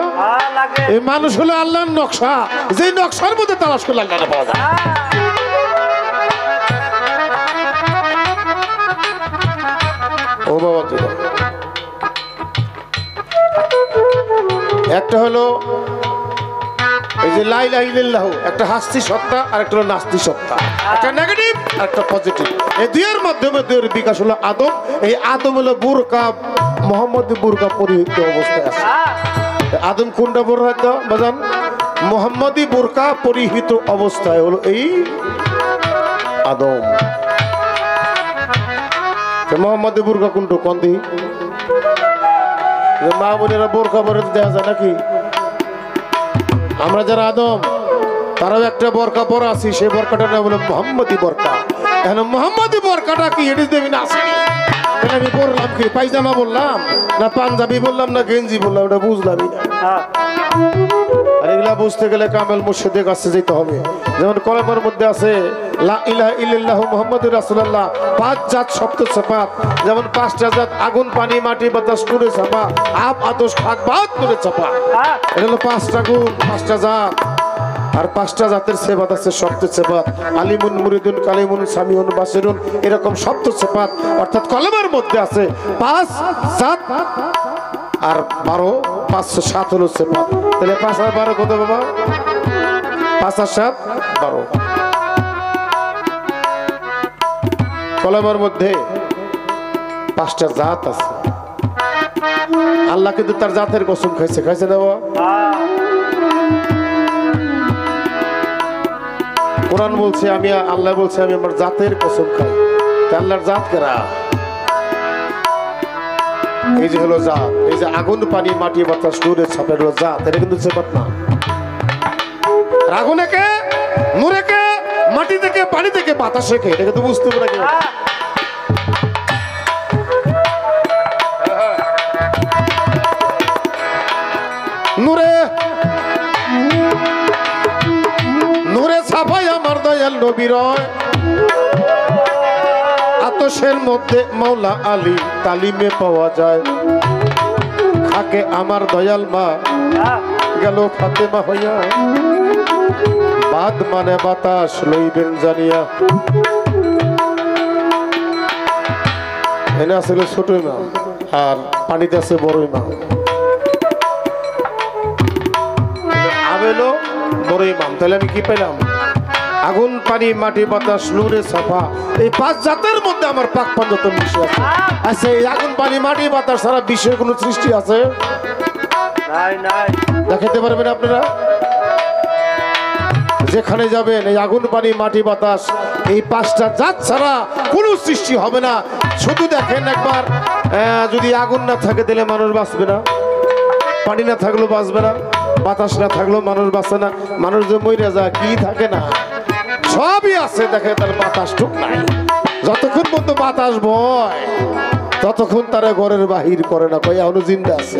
এই মানুষ হলো আল্লাহর নকশা, যে নকশার মধ্যে তালাশ করলে আল্লাহকে পাওয়া যায়। ও বাবা, একটা হলো এই যে লা ইলাহা ইল্লাল্লাহ, একটা হাস্তি সত্তা আর একটা হলো নাস্তি সত্তা, একটা নেগেটিভ আর একটা পজিটিভ। এই দুইয়ের মাধ্যমে দুইয়ের বিকাশ হলো আদম। এই আদম হলো বুরকা, মোহাম্মদ বুরকা পরিহিত অবস্থায় আছে। আদম কোনটা পরিহিত বাজান? মোহাম্মদী বুরকা পরিহিত অবস্থায় হলো এই আদম। মোহাম্মদী বুরকা কোনটা কোন দিই? মা বোনেরা বোরকা পরে দেখা যায় নাকি? আমরা যারা আদম তারাও একটা বরকা পরা আছি, সেই বরকাটার নাম হলো মোহাম্মদী বরকা। এখন মোহাম্মদী বরকাটা কি এটি দেবী না আসেনি? আমি পড়লাম কি পায়জামা বললাম না পাঞ্জাবি বললাম না গেঞ্জি বললাম, ওটা বুঝলামই না। আর এগুলা বুঝতে গেলে কামেল মুর্শিদের কাছে যেতে হবে। যেমন কলমের মধ্যে আছে লা ইলাহা ইল্লাল্লাহু মুহাম্মাদুর রাসূলুল্লাহ, 5 জাত শব্দ সিফাত, যেমন 5টা জাত আগুন পানি মাটি বাতাস করে চাপা, আপ আতশ খাক বাত করে চাপা। এটা হলো 5টা গুণ, 5টা জাত। আর 5টা জাতের সেবাত আছে, শব্দ সেবাত, আলিমুন মুরিদুন কালিমুন সামিউন বাসিরুন, এরকম শব্দ সেবাত। অর্থাৎ কলমের মধ্যে আছে 5 জাত আর 12, 507 হলো সেবাত। তাহলে 5 আর 12 কত বাবা? 5 আর 7 12। কলমের মধ্যে 5টা জাত আছে। আল্লাহ কিন্তু তার জাতের কসম খাইছে, খাইছে না বাবা? কোরআন বলছে আমি, আল্লাহ বলছে আমি আমার জাতের কসম খাই। আল্লাহর জাত কেরা? এই যে হলো জাত, এই যে আগুন পানি মাটি বাতাস নূরে ছাপের হলো জাত, এটা কিন্তু সেবাত না। আগুনে কে, নূরে কে, মাটি থেকে পানি থেকে বাতাসে কে, এটা কিন্তু বুঝতে পারে কেউ। নূরে নূরে ছাপাই আমার দয়াল নবীর আতশের মধ্যে মাওলা আলী তালিমে পাওয়া যায়। খাকে আমার দয়াল মা গেল ফাতেমা হইয়া, বাদ মানে বাতাস লইবেন জানিয়া। এনে আসলে ছোট ইমাম আর পানিতে আছে বড় ইমাম। আবেলো বড় ইমাম, তাহলে আমি কি পেলাম? আগুন পানি মাটি বাতাস নূরে সাফা, এই 5 জাতের মধ্যে আমার পাক পঞ্চত মিশে আছে। আচ্ছা, এই আগুন পানি মাটি বাতাস সারা বিশ্বের কোনো সৃষ্টি আছে? দেখাতে পারবেন আপনারা? যেখানে যাবেন এই আগুন পানি মাটি বাতাস এই 5টা জাত ছাড়া কোনো সৃষ্টি হবে না। শুধু দেখেন একবার, যদি আগুন না থাকে তাহলে মানুষ বাঁচবে না, পানি না থাকলেও বাঁচবে না, বাতাস না থাকলেও মানুষ বাঁচে না। মানুষ যে মরে যায় কি থাকে না, সবই আছে, দেখে তার বাতাস টুক নাই। যতক্ষণ পর্যন্ত বাতাস বয় ততক্ষণ তারা ঘরের বাহির করে না, কই এখনো জিন্দা আছে।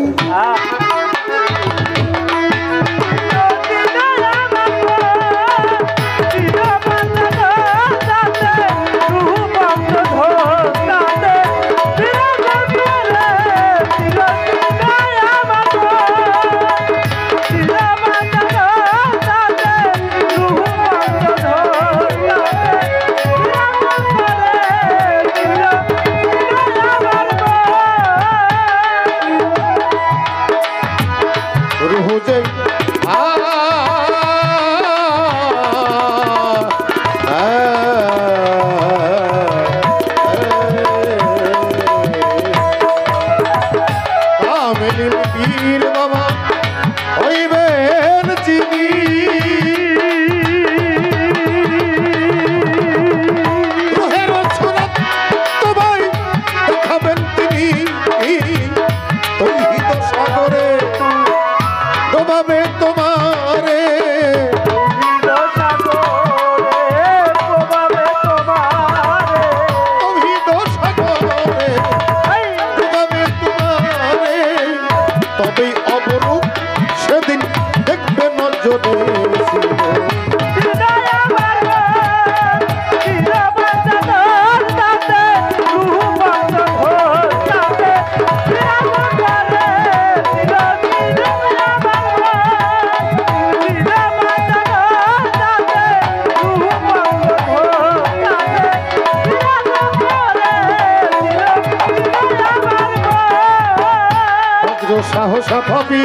সাহসা ভাবি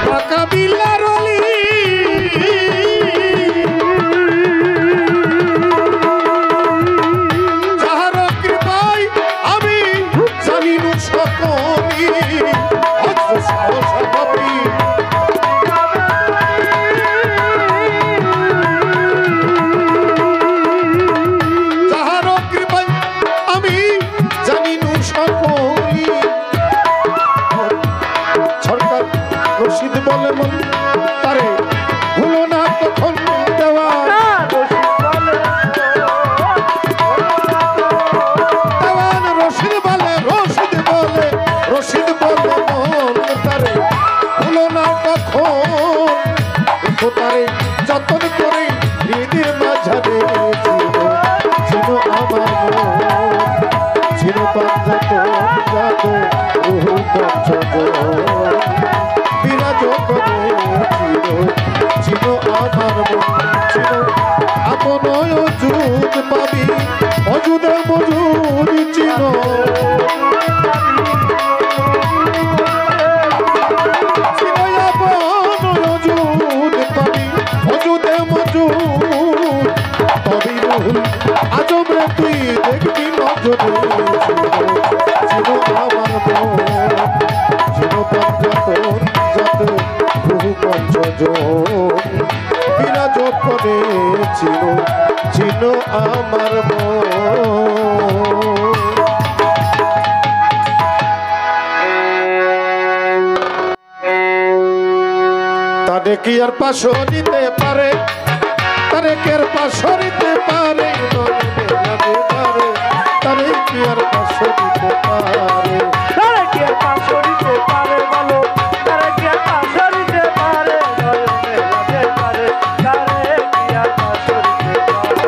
পাকা বিল্লার অলি যাহার কৃপায় আমি জানিনু সকলি অদ্ভুত সাহসা ভাবি যাহার কৃপায় আমি জানিনু সকলি সরকার রশিদ বলে মন তারে ভুলো না কখন দেওয়া দেওয়ান রশিদ বলে মন তারে ভুলো না কখন দেখো তারে যতন করে হৃদের মাঝারে ছিল আমার মন ছিল পাঞ্জাত যাত বহু পঞ্চজ বিরাজ করে ছিল আমার মন ছিল আপন অযুত পাবি অযুদের মজুদ ছিল ছিল আপন অযুত পাবি অযুদের মজুদ পাবি রহুল আজব রে তুই দেখবি নজরে ছিল আমার মন ছিল পঞ্চতন যত বহু পঞ্চজন বিরাজ করে ছিল আমার মন তারে কি আর পাশো দিতে পারে তারে কি আর পাশো দিতে পারে তারে কি আর পাশো দিতে পারে তারে কি আর পাশো দিতে পারে বলো তারে কি আর পাশো দিতে পারে নয়নে লাগে পারে তারে কি আর পাশো দিতে পারে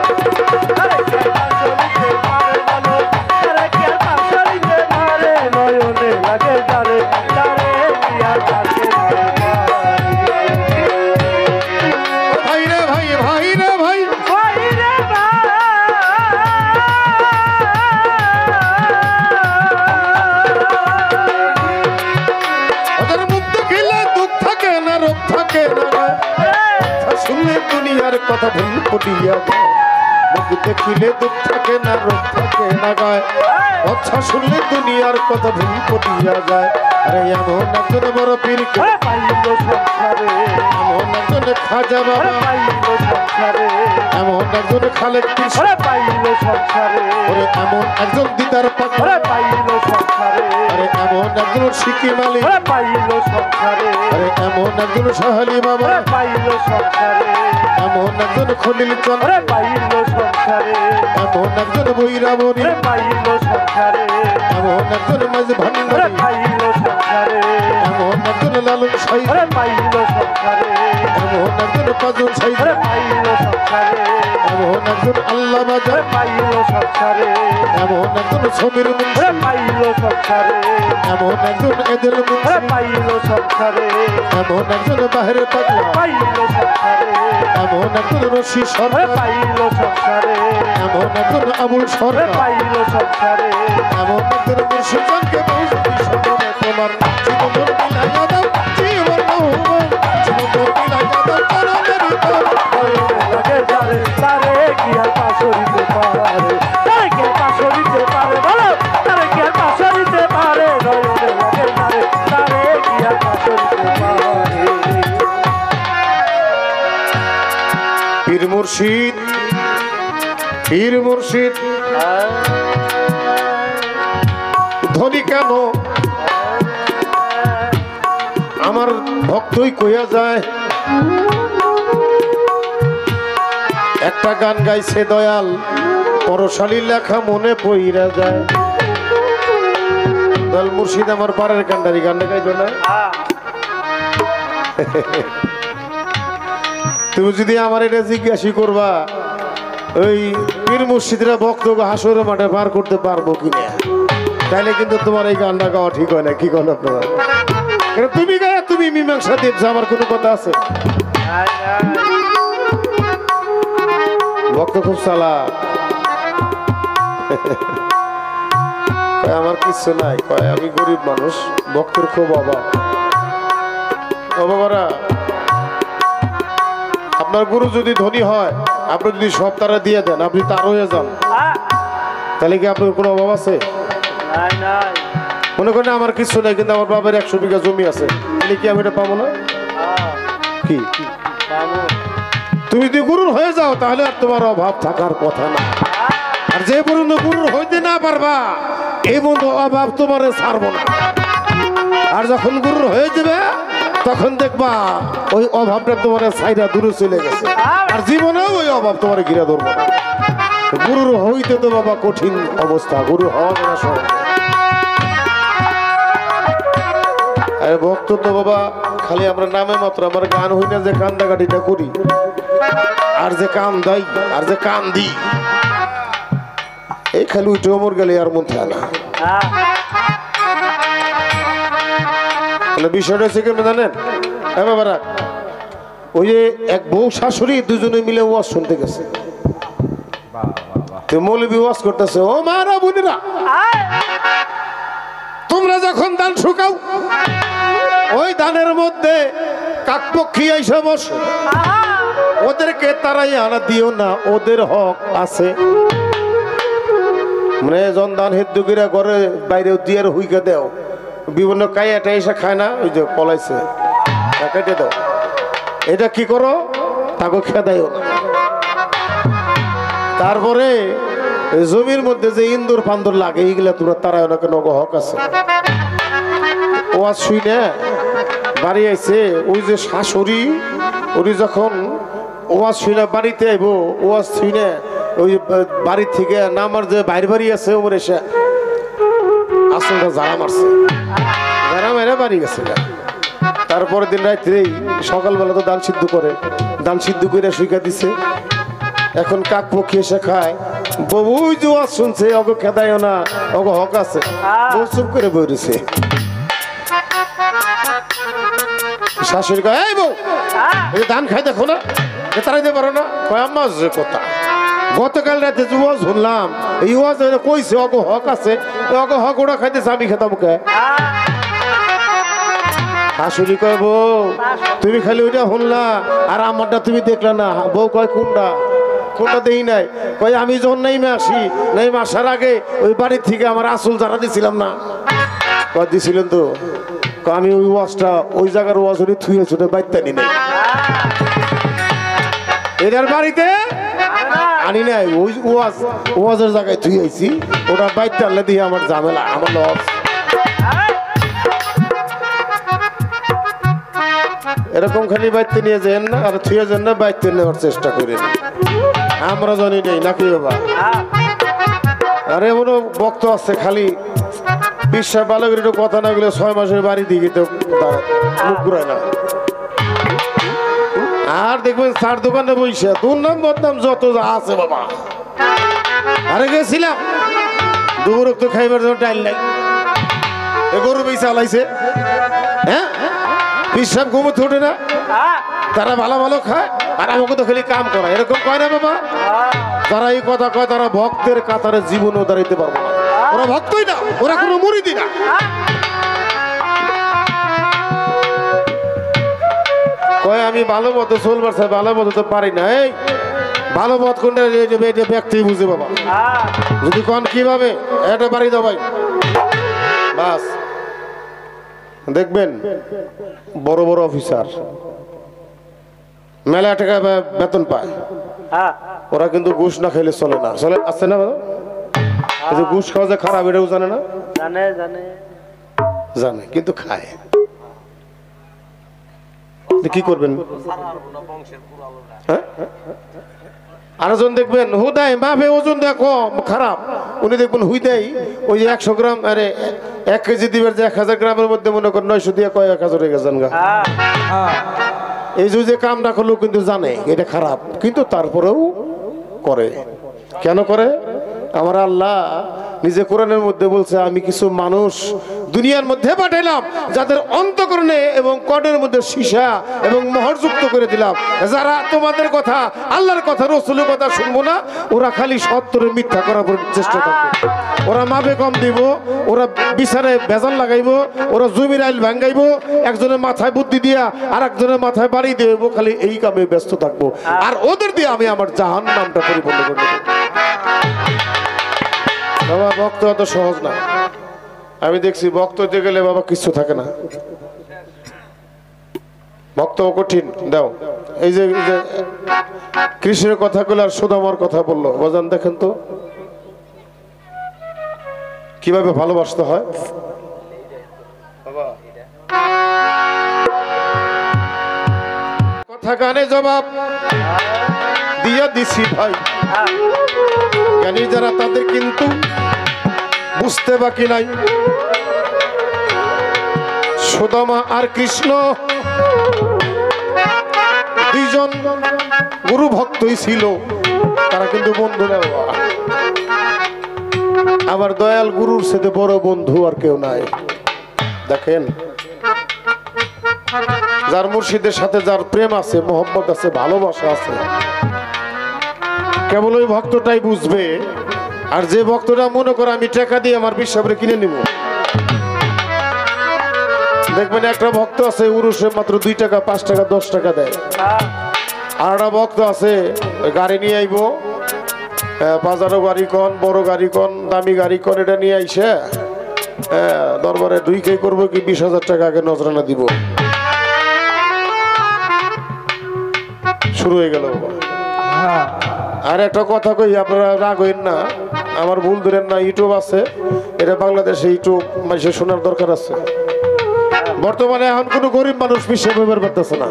তারে কি আর পাশো দিতে পারে বলো তারে কি আর পাশো দিতে পারে নয়নে লাগে তারে তারে কি আর পাশো দিতে পারে ভাই রে ভাই ভাই রে ভাই ভাই রে ভাই ওদের মুখ দেখিলে দুঃখ থাকে না রোগ থাকে না শুনলে দুনিয়ার কথা ভুল পটিয়া যায় মুখ দেখিলে দুঃখ থাকে না রোগ থাকে না গায় কথা শুনলে দুনিয়ার কথা ভুল পটিয়া যায় আরে এমন একজন বড় পীরকে পাইলো সংসারে এমন একজন খাজা বাবা পাইলো সংসারে এমন একজন খালেক কৃষ্ণ পাইলো সংসারে ওরে এমন একজন দিদার পাখি পাইলো সংসারে আরে এমন একজন সিকিম আলী পাইলো সংসারে আরে এমন একজন সাহালি বাবা পাইলো সংসারে এমন একজন খলিল চন্দ্র পাইলো সংসারে এমন একজন বৈরাবরী পাইলো সংসারে এমন একজন মাঝ ভান্ডারী পাইলো সংসারে এমন একজন লালন সাই পাইলো সংসারে এমন একজন পাজন সাই পাইলো সংসারে এমন একজন আল্লাহ বাজার পাইলো সংসারে এমন একজন সমীর মুন্সি পাইলো সংসারে এমন একজন এদের মুন্সি পাইলো সংসারে এমন একজন বাহিরের পাগলা পাইলো সংসারে এমন একজন রশি সরকার পাইলো সংসারে এমন একজন আবুল সরকার পাইলো সংসারে এমন একজন মুর্শিদানকে বসতি সদনে তোমার জীবন বিলাইয়া দাও জীবন জীবন বিলাইয়া দাও লাগে যারে তারে কি আর পাশো দিতে পারে তারে কি আর পাশো দিতে পারে বলো তারে কি আর পাশো দিতে পারে নয়নে লাগে তারে তারে কি আর পাশো দিতে পারে পীর মুর্শিদ পীর মুর্শিদ ধনী কেন আমার ভক্তই কইয়া যায় একটা গান গাইছে দয়াল পরশালী লেখা মনে পইরা যায় দয়াল মুর্শিদ আমার পাড়ের কান্ডারি গানটা গাইতো না তুমি যদি আমার এটা জিজ্ঞাসা করবা ওই পীর মুর্শিদরা ভক্ত হাসর মাঠে পার করতে পারবো কিনা তাইলে কিন্তু তোমার এই গানটা গাওয়া ঠিক হয় না কি করেন আপনারা তুমি গায়ে তুমি মীমাংসা দিচ্ছ আমার কোনো কথা আছে ভক্ত খুব চালাক কয় আমার কিছু নাই, কয় আমি গরিব মানুষ, ভক্তের খুব অভাব। ও বাবারা, আপনার গুরু যদি ধনী হয়, আপনি যদি সব তারা দিয়ে দেন, আপনি তার হয়ে যান, তাহলে কি আপনার কোনো অভাব আছে? নাই নাই। মনে করেন আমার কিছু নাই, কিন্তু আমার বাবার 100 বিঘা জমি আছে, তাহলে কি আমি এটা পাবো না? কি বাবু তুমি যদি গুরুর হয়ে যাও, তাহলে আর তোমার অভাব থাকার কথা না। আর যে পর্যন্ত গুরুর হইতে না পারবা, এই বন্ধু অভাব তোমার ছাড়বো না। আর যখন গুরুর হয়ে যাবে, তখন দেখবা ওই অভাবটা তোমার সাইডা দূরে চলে গেছে, আর জীবনেও ওই অভাব তোমার ঘিরে ধরবো না। গুরুর হইতে তো বাবা কঠিন অবস্থা, গুরু হওয়া না সহজ। আরে ভক্ত তো বাবা খালি আমরা নামে মাত্র, আমার গান হই না যে কান্দাকাটিটা করি, আর যে কান দেই, আর যে কান দিই, এই খালি উঠে মর গেলে আর মন থাকে না। তাহলে বিষয়টা হচ্ছে কেন জানেন? হ্যাঁ বাবারা, ওই যে এক বউ শাশুড়ি দুজনে মিলে ওয়াজ শুনতে গেছে। মৌলবী ওয়াজ করতেছে, ও মারা বোনেরা, তোমরা যখন দান শুকাও, ওই দানের মধ্যে কাকপক্ষী এসে বসে, ওদেরকে তারাই আনা দিও না, ওদের হক আছে। মানে জন দান হেদ্দুকিরা ঘরে বাইরে দিয়ে হুইকে দেও, বিভিন্ন কাইয়াটা এসে খায় না, ওই যে পলাইছে, কেটে দাও, এটা কি করো, তাকে খেদাইও না। তারপরে জমির মধ্যে যে ইন্দুর পান্দর লাগে, এইগুলা তোমরা তারাই ওনাকে নগ হক আছে। ওয়াজ শুই না বাড়ি আইছে, ওই যে শাশুড়ি, উনি যখন ওয়াজ শুই না বাড়িতে আইব, ওয়াজ শুই না ওই বাড়ি থেকে নামার যে বাইরে বাড়ি আছে, ওর এসে আসলটা জারা মারছে, জারা মেরে বাড়ি গেছে। তারপরে দিন রাত্রেই সকালবেলা তো দান সিদ্ধ করে, দান সিদ্ধ করে শুইকা দিছে। এখন কাক পক্ষী এসে খায়, বউ যে ওয়াজ শুনছে, ওকে খেদাইও না, ওকে হক আছে, বউ চুপ করে বইছে। শাশুড়ি কয়, এই বউ, এই ধান খাই দেখো না, তারাই দিতে পারো না? কয় আম্মা যে কথা, গতকাল রাতে যে ওয়াজ শুনলাম, এই ওয়াজ কইছে ওকে হক আছে, ওকে হক ওরা খাইতেছে, আমি খেতাম কে? শাশুড়ি কয়, বউ তুমি খালি ওইটা শুনলা, আর আমারটা তুমি দেখলা না। বউ কয়, কোনটা? কোনটা দেই নাই? কয়, আমি যখন নেমে আসি, নেমে আসার আগে ওই বাড়ির থেকে আমার আসল যারা দিছিলাম না। কয়, দিছিলেন তো। আমি ওই ওয়াজটা, ওই জায়গার ওয়াজ উনি থুয়ে ছুটে বাইতে নি নাই, এটার বাড়িতে আনি নাই, ওই ওয়াজ ওয়াজের জায়গায় থুই আইছি, ওটা বাইতে আনলে দিয়ে আমার ঝামেলা, আমার লস। এরকম খালি বাইতে নিয়ে যান না, আর থুয়ে যান না, বাইতে নেওয়ার চেষ্টা করেন, আমরা জানি নেই নাকি বাবা। আরে এমনও বক্ত আছে খালি বিশ্বাস ভালো করে একটু কথা না গেলে 6 মাসের বাড়ি দিকে তো মুখ ঘুরায় না। আর দেখবেন চার দোকানে বইসে দুর্নাম বদনাম যত যা আছে বাবা। আরে গেছিলাম দুপুর তো খাইবার জন্য টাইল নাই, এ গরু বেশি চালাইছে, হ্যাঁ বিশ্বাস ঘুমোতে ওঠে না, তারা ভালো ভালো খায়, আর আমাকে তো খালি কাম করা, এরকম কয় না বাবা। তারা এই কথা কয়, তারা ভক্তের কাতারে জীবনও দাঁড়াইতে পারবো না, ওরা ভক্তই না, ওরা কোনো মুরিদি না। কয় আমি ভালো মতো চলবার চাই, ভালো মতো তো পারি না। এই ভালো মত কোনটা ব্যক্তি বুঝে বাবা, যদি কন কিভাবে এটা বাড়ি দাও ভাই, বাস দেখবেন বড় বড় অফিসার মেলা টাকা বেতন পায়, ওরা কিন্তু ঘুষ না খাইলে চলে না, চলে আসছে না বাবা। এই যে ঘুষ খাওয়া যে খারাপ, এটাও জানে না? জানে জানে জানে, কিন্তু খায়। কি করবেন? হ্যাঁ, আরেকজন দেখবেন হুদাই মাপে ওজন দেখো খারাপ, উনি দেখবেন হুই দেয় ওই যে 100 গ্রাম, আরে 1 কেজি দিবেন যে 1000 গ্রামের মধ্যে মনে করেন 900 দিয়ে কয় 1000 হয়ে গেছেন গা। এই যে কামটা করলেও কিন্তু জানে এটা খারাপ, কিন্তু তারপরেও করে। কেন করে? আমার আল্লাহ নিজে কোরআনের মধ্যে বলছে, আমি কিছু মানুষ দুনিয়ার মধ্যে পাঠাইলাম যাদের অন্তঃকরণে এবং কর্ণের মধ্যে সীসা এবং মোহরযুক্ত করে দিলাম, যারা তোমাদের কথা, আল্লাহর কথা, রাসূলের কথা শুনবো না, ওরা খালি সত্যের মিথ্যা করার চেষ্টা করবে। ওরা মাপে কম দিব, ওরা বিচারে ভেজাল লাগাইব, ওরা জমির আইল ভাঙ্গাইব, একজনের মাথায় বুদ্ধি দিয়া আর একজনের মাথায় বাড়ি দেব, খালি এই কামে ব্যস্ত থাকবো। আর ওদের দিয়ে আমি আমার জাহান্নামটা পরিপূর্ণ করে দেব। বাবা ভক্ত অত সহজ না। আমি দেখছি ভক্ত হতে গেলে বাবা কিছু থাকে না, ভক্ত কঠিন। দাও এই যে কৃষ্ণের কথা গুলো আর সুদামার কথা বললো, বাজান দেখেন তো কিভাবে ভালোবাসতে হয়। কথা কানে জবাব দিয়া দিছি ভাই, জ্ঞানী যারা তাদের কিন্তু বুঝতে বাকি নাই। সুদামা আর কৃষ্ণ দুইজন গুরু ভক্তই ছিল, তারা কিন্তু বন্ধু না। আমার দয়াল গুরুর সাথে বড় বন্ধু আর কেউ নাই। দেখেন যার মুর্শিদের সাথে যার প্রেম আছে, মোহব্বত আছে, ভালোবাসা আছে, কেবল ওই ভক্তটাই বুঝবে। আর যে ভক্তটা মনে করে আমি টাকা দিয়ে আমার বিশ্বাসে কিনে নিব, দেখবেন একটা ভক্ত আছে উরুষে মাত্র 2 টাকা 5 টাকা 10 টাকা দেয়। আর একটা ভক্ত আছে গাড়ি নিয়ে আইব, বাজারও গাড়ি কন, বড় গাড়ি কন, দামি গাড়ি কন, এটা নিয়ে আইসে দরবারে দুইকে করবো কি 20,000 টাকা আগে নজরানা দিব। শুরু হয়ে গেল। আর একটা কথা কই, আপনারা রাগ হইন না, আমার ভুল ধরেন না। ইউটিউব আছে, এটা বাংলাদেশে ইউটিউব মানুষের শোনার দরকার আছে। বর্তমানে এখন কোনো গরিব মানুষ বিশ্বাস ব্যবহার করতেছে না।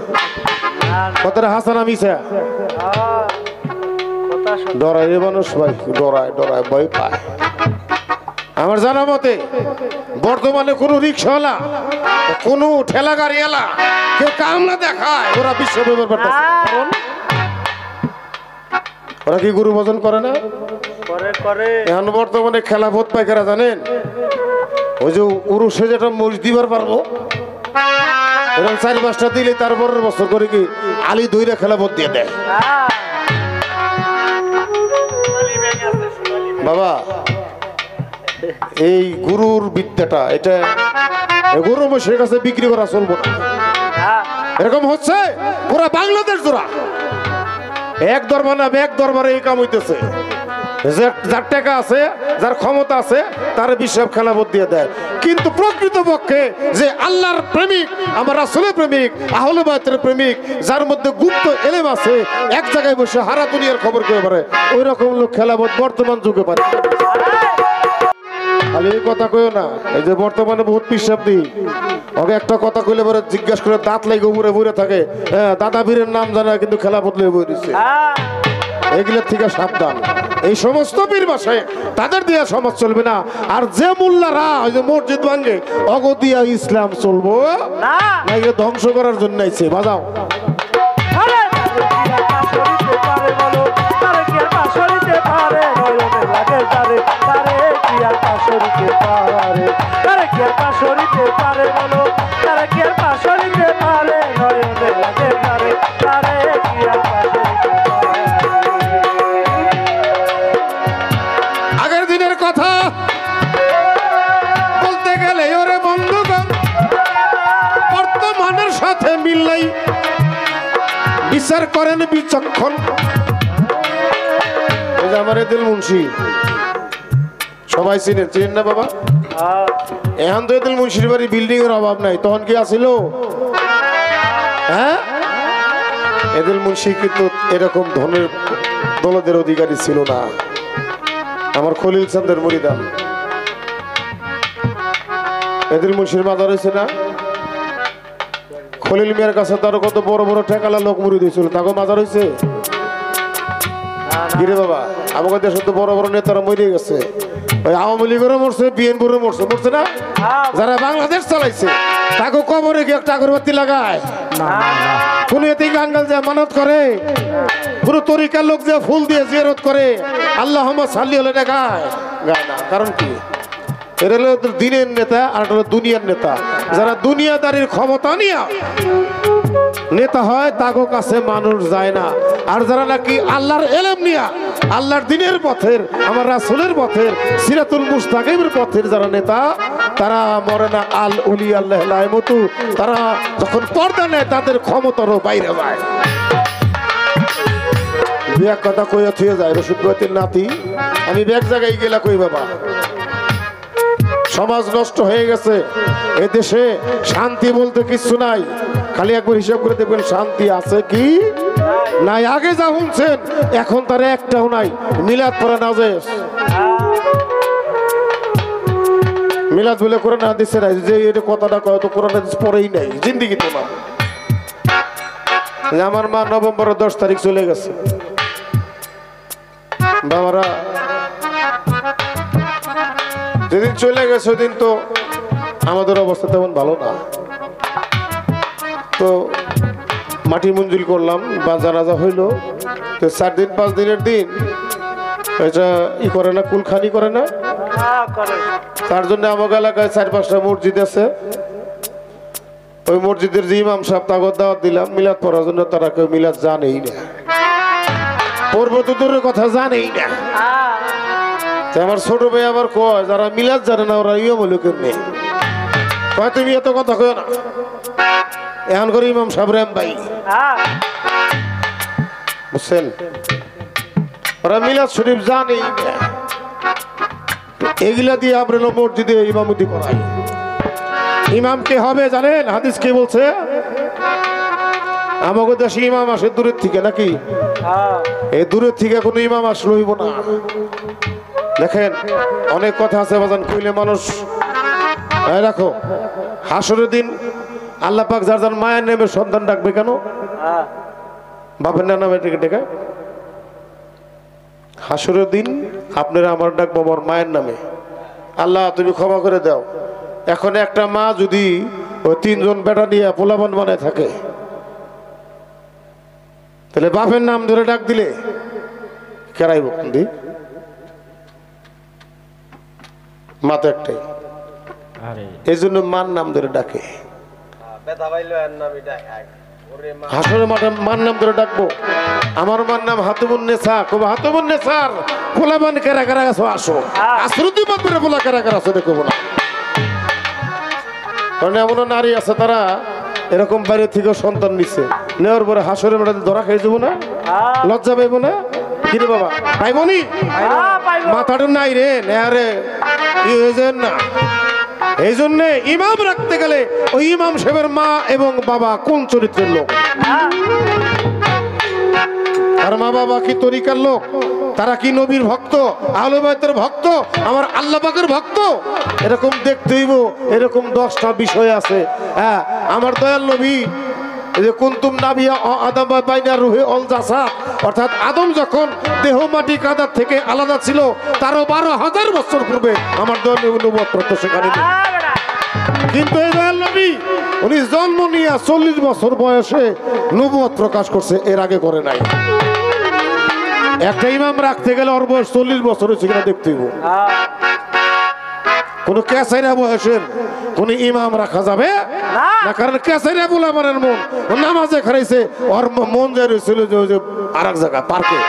কথাটা হাসানা মিশা ডরায় রে মানুষ ভাই, ডরায় ডরায় ভয় পায়। আমার জানা মতে বর্তমানে কোনো রিক্সাওয়ালা, কোনো ঠেলা গাড়িওয়ালা কেউ কামলা দেখায় ওরা বিশ্ব ব্যবহার করতেছে। কারণ ওরা কি গুরু ভজন করে না? এখন বর্তমানে খেলাফত পাইকারা জানেন, ওই যে উরুষে যেটা মরিচ দিবার পারবো, এরকম 4-5টা দিলে তারপরের বছর করে কি আলি দইরা খেলাফত দিয়ে দেয়। বাবা এই গুরুর বিদ্যাটা, এটা গরু মশের কাছে বিক্রি করা চলবো না। এরকম হচ্ছে পুরা বাংলাদেশ জোড়া এক দরবার না এক দরবারে এই কাম হইতেছে। যার টাকা আছে, যার ক্ষমতা আছে, তার বিশ্বাস খেলাফত দিয়ে দেয়। কিন্তু প্রকৃত পক্ষে যে আল্লাহর প্রেমিক, আমার রাসূলের প্রেমিক, আহলে বায়তের প্রেমিক, যার মধ্যে গুপ্ত এলেম আছে, এক জায়গায় বসে হারা দুনিয়ার খবর করে পারে, ওই রকম লোক খেলাফত বর্তমান যুগে পারে। খালি এই কথা কইও না, এই যে বর্তমানে বহুত পিসাব দিই, ওকে একটা কথা কইলে পরে জিজ্ঞাসা করে দাঁত লাগে উপরে বইরে থাকে, হ্যাঁ দাদা বীরের নাম জানা কিন্তু খেলাফত লয়ে বই দিচ্ছে। এগুলোর থেকে সাবধান। এই সমস্ত পীর মাসে তাদের দিয়া সমাজ চলবে না। আর যে মোল্লারা ওই যে মসজিদ ভাঙ্গে, অগদিয়া ইসলাম চলবো না, এগুলো ধ্বংস করার জন্য আইছে। বাজাও আগের দিনের কথা বলতে গেলে ওরে বন্ধুগণ বর্তমানের সাথে মিল নাই, বিচার করেন বিচক্ষণ। আমার এদিল মুন্সি সবাই চিনেন, চিনেন না বাবা? এখন তো এদিল মুন্সির বাড়ি বিল্ডিং এর অভাব নাই, তখন কি আছিল? হ্যাঁ, এদিল মুন্সি কিন্তু এরকম ধনের দৌলতের অধিকারী ছিল না। আমার খলিল চাঁদের মুরিদান এদিল মুন্সির মাজার হয়েছে না? খলিল মিয়ার কাছে তার কত বড় বড় ঠেকালা লোক মুরিদ হয়েছিল, তাকে মাজার হয়েছে? কিরে বাবা, আমাদের দেশে তো বড় বড় নেতারা মরে গেছে। ওই আওয়ামী লীগেরও মরছে, বিএনপিরও মরছে, মরছে না? যারা বাংলাদেশ চালাইছে তাকে কবরে গিয়ে একটা আগরবাতি লাগায়, কোন এতে গাঙ্গাল যে মানত করে, পুরো তরিকার লোক যে ফুল দিয়ে জিয়ারত করে, আল্লাহুম্মা সাল্লি আলাইহি দেখায় গায় না। কারণ কি? এরা হলো দিনের নেতা আর দুনিয়ার নেতা। যারা দুনিয়াদারির ক্ষমতা নিয়ে নেতা হয় তাগো কাছে মানুষ যায় না। আর যারা নাকি আল্লাহর এলেম নিয়া আল্লাহর দিনের পথের আমার রাসূলের পথের সিরাতুল মুস্তাকিমের পথের যারা নেতা তারা মরে না আল উলি আল্লাহ লাইমতু, তারা যখন পর্দা নেয় তাদের ক্ষমতারও বাইরে যায়। এক কথা কইয়া থুয়ে যায় রশিদ বয়তের নাতি, আমি এক জায়গায় গেলা কই বাবা সমাজ নষ্ট হয়ে গেছে, এ দেশে শান্তি বলতে কিছু নাই। খালি একবার হিসাব করে দেখবেন শান্তি আছে কি নাই। আগে যা শুনছেন এখন তার একটাও নাই। মিলাদ পড়া নাজেস, মিলাদ বলে কোরআন হাদিসে নাই, যে এটা কথাটা কয় তো কোরআন হাদিস পড়েই নাই জিন্দিগিতে না। আমার মা নভেম্বরের 10 তারিখ চলে গেছে। বাবারা যেদিন চলে গেছে ওদিন তো আমাদের অবস্থা তেমন ভালো না। তো মাটি মঞ্জুর করলাম বা জানাজা হইলো, তো 4 দিন 5 দিনের দিন এটা ই করে না, কুলখানি করে না। তার জন্য আমাকে এলাকায় 4-5টা মসজিদ আছে, ওই মসজিদের যে ইমাম সাহেব তাগত দাওয়াত দিলাম মিলাদ পড়ার জন্য। তারা কেউ মিলাদ জানেই না, পূর্ব তো দূরের কথা জানেই না। আমার ছোট ভাই আবার কয় যারা মিলাদ জানে না ওরা ইমাম হলো কেমনে, কয় তুমি এত কথা কয় না। এখন করে ইমাম সাহেব রাম ভাই বুঝছেন, ওরা মিলাদ শরীফ জানেই না। এগুলা দিয়ে আমরা মসজিদে ইমামতি করাই। ইমাম কে হবে জানেন? হাদিস কে বলছে? আমাকে দেশে ইমাম আসে দূরের থেকে নাকি, এই দূরের থেকে কোনো ইমাম আসলে হইব না। দেখেন অনেক কথা আছে বাজান কইলে মানুষ রাখো। হাসরের দিন আল্লাহ পাক যার যার মায়ের নামে সন্তান ডাকবে কেন? বাপের না নামে ডেকে হাসরের দিন আপনারা আমার ডাকবো আমার মায়ের নামে। আল্লাহ তুমি ক্ষমা করে দাও। এখন একটা মা যদি ওই 3 জন বেটা নিয়ে পোলাপান বানায় থাকে, তাহলে বাপের নাম ধরে ডাক দিলে কেরাইব দি? মা তো একটাই, এই জন্য মার নাম ধরে ডাকে। হাসরের মাঠে মার নাম ধরে ডাকবো। আমার মার নাম হাতুমুন নেসা, কব হাতুমুন নেসার পোলাপান কেরা কেরা আছো আসো, আসরুদ্দি বাপের পোলা কেরা কেরা আছো দেখো না। কারণ এমনও নারী আছে তারা এরকম বাইরে থেকে সন্তান নিচ্ছে, নেওয়ার পরে হাসরের মাঠে ধরা খেয়ে যাবো না, লজ্জা পাইব না? কিরে বাবা পাইবনি? মাথাটা নাই রে নেয়ারে কি হয়েছে না। এই জন্যে ইমাম রাখতে গেলে ওই ইমাম সাহেবের মা এবং বাবা কোন চরিত্রের লোক, আর মা বাবা কি তরিকার লোক, তারা কি নবীর ভক্ত, আহলে বায়তের ভক্ত, আমার আল্লাহ পাকের ভক্ত, এরকম দেখতে হইব। এরকম 10টা বিষয় আছে। হ্যাঁ আমার দয়াল নবী এই যে কুনতুম নাবিয়া আদম বাইনা রুহে অল জাসাদ, অর্থাৎ আদম যখন দেহ মাটি কাদার থেকে আলাদা ছিল তারও 12,000 বছর পূর্বে আমার দয়াল নবুয়ত তো সেখানে নেই। কিন্তু এই দয়াল নবী উনি জন্ম নিয়ে 40 বছর বয়সে নবুয়ত প্রকাশ করছে, এর আগে করে নাই। একটা ইমাম রাখতে গেলে ওর বয়স 40 বছর হয়েছে কিনা দেখতে হইব। কোন কেসাইরা বয়সের কোন ইমাম রাখা যাবে না, কারণ কেসাইরা বলে আমার মন ও নামাজে খারাইছে, ওর মন যায় রয়েছিল যে আর এক জায়গা পার্কে।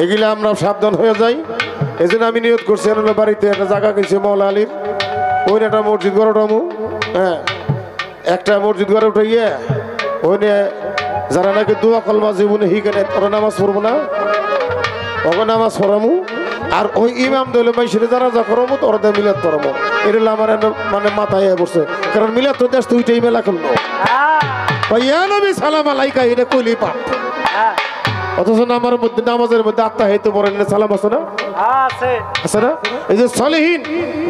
এগুলা আমরা সাবধান হয়ে যাই। এই জন্য আমি নিয়ত করছি বাড়িতে একটা জায়গা কিনছি মৌলা আলীর, ওই একটা মসজিদ গড়ে উঠামু। হ্যাঁ একটা মসজিদ গড়ে উঠাইয়া ওই নিয়ে যারা নাকি দোয়া কলমা জীবনে হিখানে ওরা নামাজ পড়বো না, ওকে নামাজ পড়ামু। আর ওই ইমাম দলে মাইসিরে যারা যা করবো তো ওরা মিলাদ পড়াবো। এটা আমার মানে মাথায় বসে, কারণ মিলাদ তো দেশ তো ওইটাই মেলা করলো নবী সালাম আলাইকা এটা কইলি পাপ। অথচ আমার মধ্যে নামাজের মধ্যে আত্মা হইতে পড়েন সালাম আছে না, আছে না? এই যে সলিহীন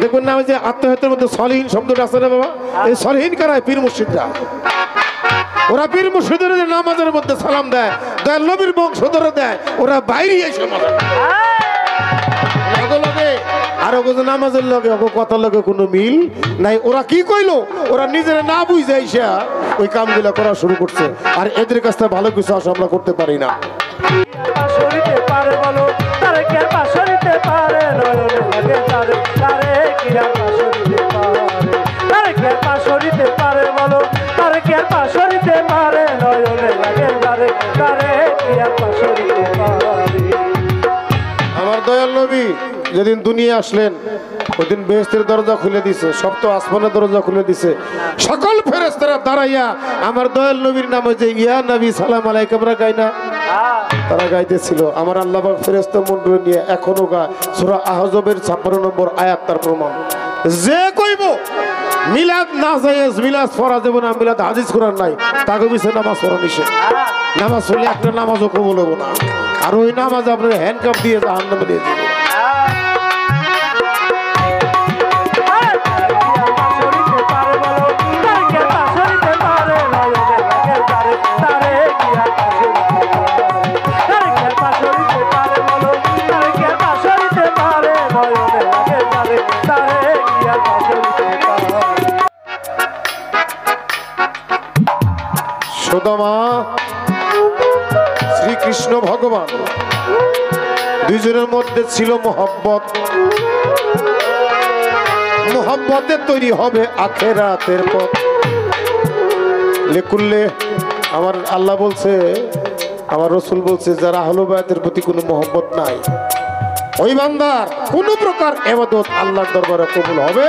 দেখবেন না, যে আত্মহত্যের মধ্যে সলিহীন শব্দটা আছে না বাবা? এই সলিহীন কারায় পীর মুর্শিদরা, ওরা পীর মুর্শিদের নামাজের মধ্যে সালাম দেয়, দয়াল নবীর বংশধরে দেয়, ওরা বাইরে এসে আর নামাজের লগে কথার লগে কোনো মিল নাই। ওরা কি কইলো, ওরা নিজেরা না বুঝে আইসা ওই কামগুলা করা শুরু করছে। আর এদের কাছ থেকে ভালো কিছু আশা আমরা করতে পারি না। পারে যেদিন দুনিয়া আসলেন ওইদিন বেহেশতের দরজা খুলে দিছে, সপ্ত আসমানের দরজা খুলে দিছে। সকল ফেরেশতারা দাঁড়াইয়া আমার দয়াল নবীর নামে যে ইয়া নবী সালাম আলাইকুম আমরা গাই না, তারা গাইতেছিল। আমার আল্লাহ পাক ফেরেশতা মণ্ডলী নিয়ে এখনো গায়। সূরা আহজাবের 56 নম্বর আয়াত তার প্রমাণ। যে কইব মিলাদ না জায়েজ, মিলাদ পড়া যাবে না, মিলাদ হাদিস কোরআন নাই, তাকে বিছে নামাজ পড়া নিষেধ। নামাজ পড়লে একটা নামাজও কবুল হবে না, আর ওই নামাজ আপনার হ্যান্ডকাপ দিয়ে জাহান্নামে দিয়ে দিবে। সুদামা শ্রীকৃষ্ণ ভগবান দুইজনের মধ্যে ছিল মোহব্বত। মোহব্বতে তৈরি হবে আখেরাতের পথ। লেকুল্লে আমার আল্লাহ বলছে, আমার রসুল বলছে, যারা আহলে বায়াতের প্রতি কোনো মোহব্বত নাই, ওই বান্দার কোনো প্রকার ইবাদত আল্লাহর দরবারে কবুল হবে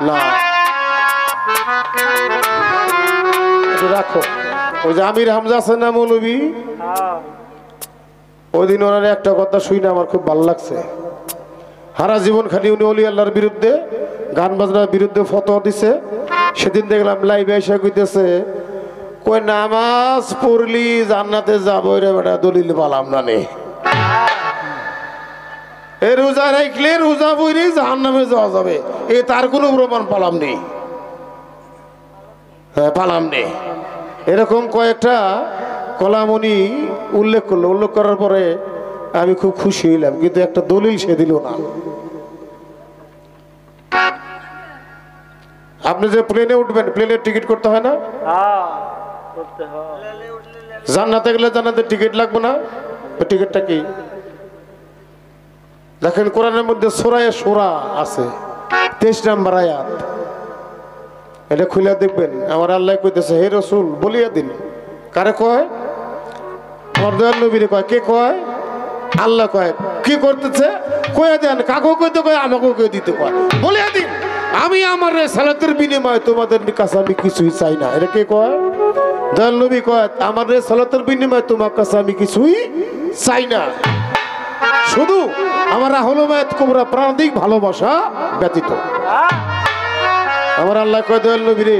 না। রাখো, ওই যে আমির হামজা আছে না মৌলবী, ওই দিন ওনার একটা কথা শুনে আমার খুব ভালো লাগছে। সারা জীবন খালি উনি ওলি আল্লাহর বিরুদ্ধে, গান বাজনার বিরুদ্ধে ফতোয়া দিছে। সেদিন দেখলাম লাইভে এসে কইতেছে, কই নামাজ পড়লি জান্নাতে যাবো রে বেটা, দলিল পালাম না নে। এ রোজা রাখলে রোজা বইরে জাহান্নামে যাওয়া যাবে, এ তার কোনো প্রমাণ পালাম নেই। হ্যাঁ পালাম নেই। এরকম কয়েকটা কলামনি উল্লেখ করলো। উল্লেখ করার পরে আমি খুব খুশি হইলাম, কিন্তু একটা দলিল সে দিল না। আপনি যে প্লেনে উঠবেন, প্লেনের টিকিট করতে হয় না? জান্নাতে গেলে জান্নাতের টিকিট লাগবে না? টিকিটটা কি দেখেন, কোরআনের মধ্যে সূরা শূরা আছে 23 নম্বর আয়াত। এটা খুলে দেখবেন। আমার আল্লাহ কইতেছে, হে রাসূল বলিয়া দিন। কারে কয়? আমার দয়াল নবীরে কয়। কে কয়? আল্লাহ কয়। কি করতেছে? কয়ে দেন। কাকেও কইতে কয়, আমাকেও কয়ে দিতে কয়। বলিয়া দিন, আমি আমার সালাতের বিনিময়ে তোমাদের কাছে আমি কিছুই চাই না। এটা কে কয়? দয়াল নবী কয়, আমার সালাতের বিনিময়ে তোমার কাছে আমি কিছুই চাই না, শুধু আমার আহলে বায়াত কুবরা প্রাণিক ভালোবাসা ব্যতীত। আমার আল্লাহ কয়, দয়াল নবীরে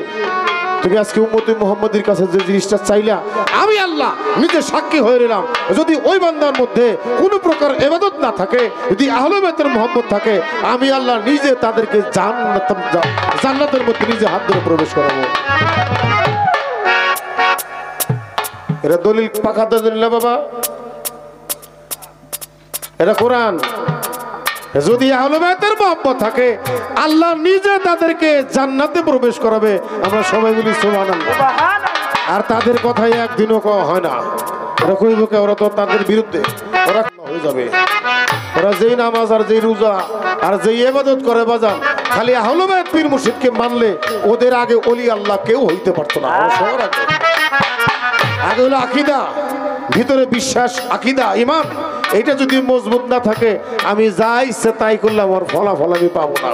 তুমি আজকে উম্মতে মুহাম্মদের কাছে যে জিনিসটা চাইলা, আমি আল্লাহ নিজে সাক্ষী হয়ে রইলাম, যদি ওই বান্দার মধ্যে কোনো প্রকার ইবাদত না থাকে, যদি আহলে বায়াতের মুহাব্বত থাকে, আমি আল্লাহ নিজে তাদেরকে জান্নাতের মধ্যে নিজে হাত ধরে প্রবেশ করাবো। এরা দলিল পাকা দলিল না বাবা, এটা কোরআন। যদি আহলে বায়াতের মুহাব্বত থাকে, আল্লাহ নিজে তাদেরকে জান্নাতে প্রবেশ করাবে। আমরা সবাই বলি সুবহানাল্লাহ। আর তাদের কথাই একদিনও কওয়া হয় না। ওরা কইব কে? ওরা তো তাদের বিরুদ্ধে, ওরা হয়ে যাবে। ওরা যেই নামাজ আর যেই রোজা আর যেই ইবাদত করে বাজান, খালি আহলে বায়াত পীর মুর্শিদকে মানলে ওদের আগে ওলি আল্লাহ কেউ হইতে পারতো না। সবার আগে হলো আকীদা, ভিতরে বিশ্বাস, আকীদা, ঈমান। এইটা যদি মজবুত না থাকে, আমি যা ইচ্ছে তাই করলাম, ওর ফলাফল আমি পাবো না।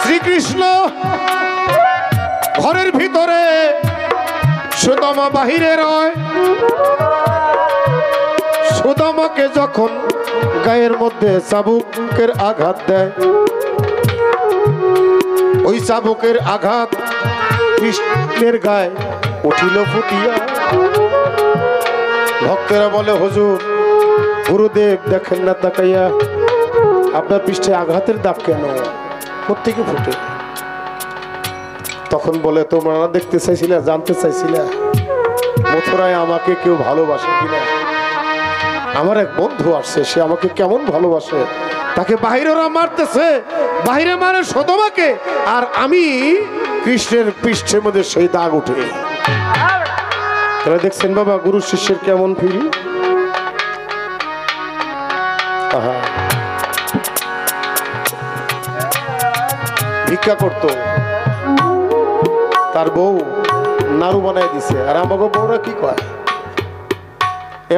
শ্রীকৃষ্ণ ঘরের ভিতরে, সুদামা বাহিরে রয়। সুদামাকে যখন গায়ের মধ্যে চাবুকের আঘাত দেয়, ওই চাবুকের আঘাত কৃষ্ণের গায়ে উঠিল ফুটিয়া। ভক্তেরা বলে, হুজুর গুরুদেব দেখেন না তাকাইয়া, আপনার পৃষ্ঠে আঘাতের দাগ কেন, কোত্থেকে ফুটে? তখন বলে, তোমরা দেখতে চাইছিলা, জানতে চাইছিলা মথুরায় আমাকে কেউ ভালোবাসে কিনা? আমার এক বন্ধু আসছে, সে আমাকে কেমন ভালোবাসে, তাকে বাহিরেরা মারতেছে, বাহিরে মারে সুদামাকে, আর আমি কৃষ্ণের পৃষ্ঠের মধ্যে সেই দাগ উঠে। তাহলে দেখছেন বাবা গুরু শিষ্যের কেমন ফিল। আহা, ভিক্ষা করতো, তার বউ নাড়ু বানাই দিছে। আর আমাকে বউরা কি কয়,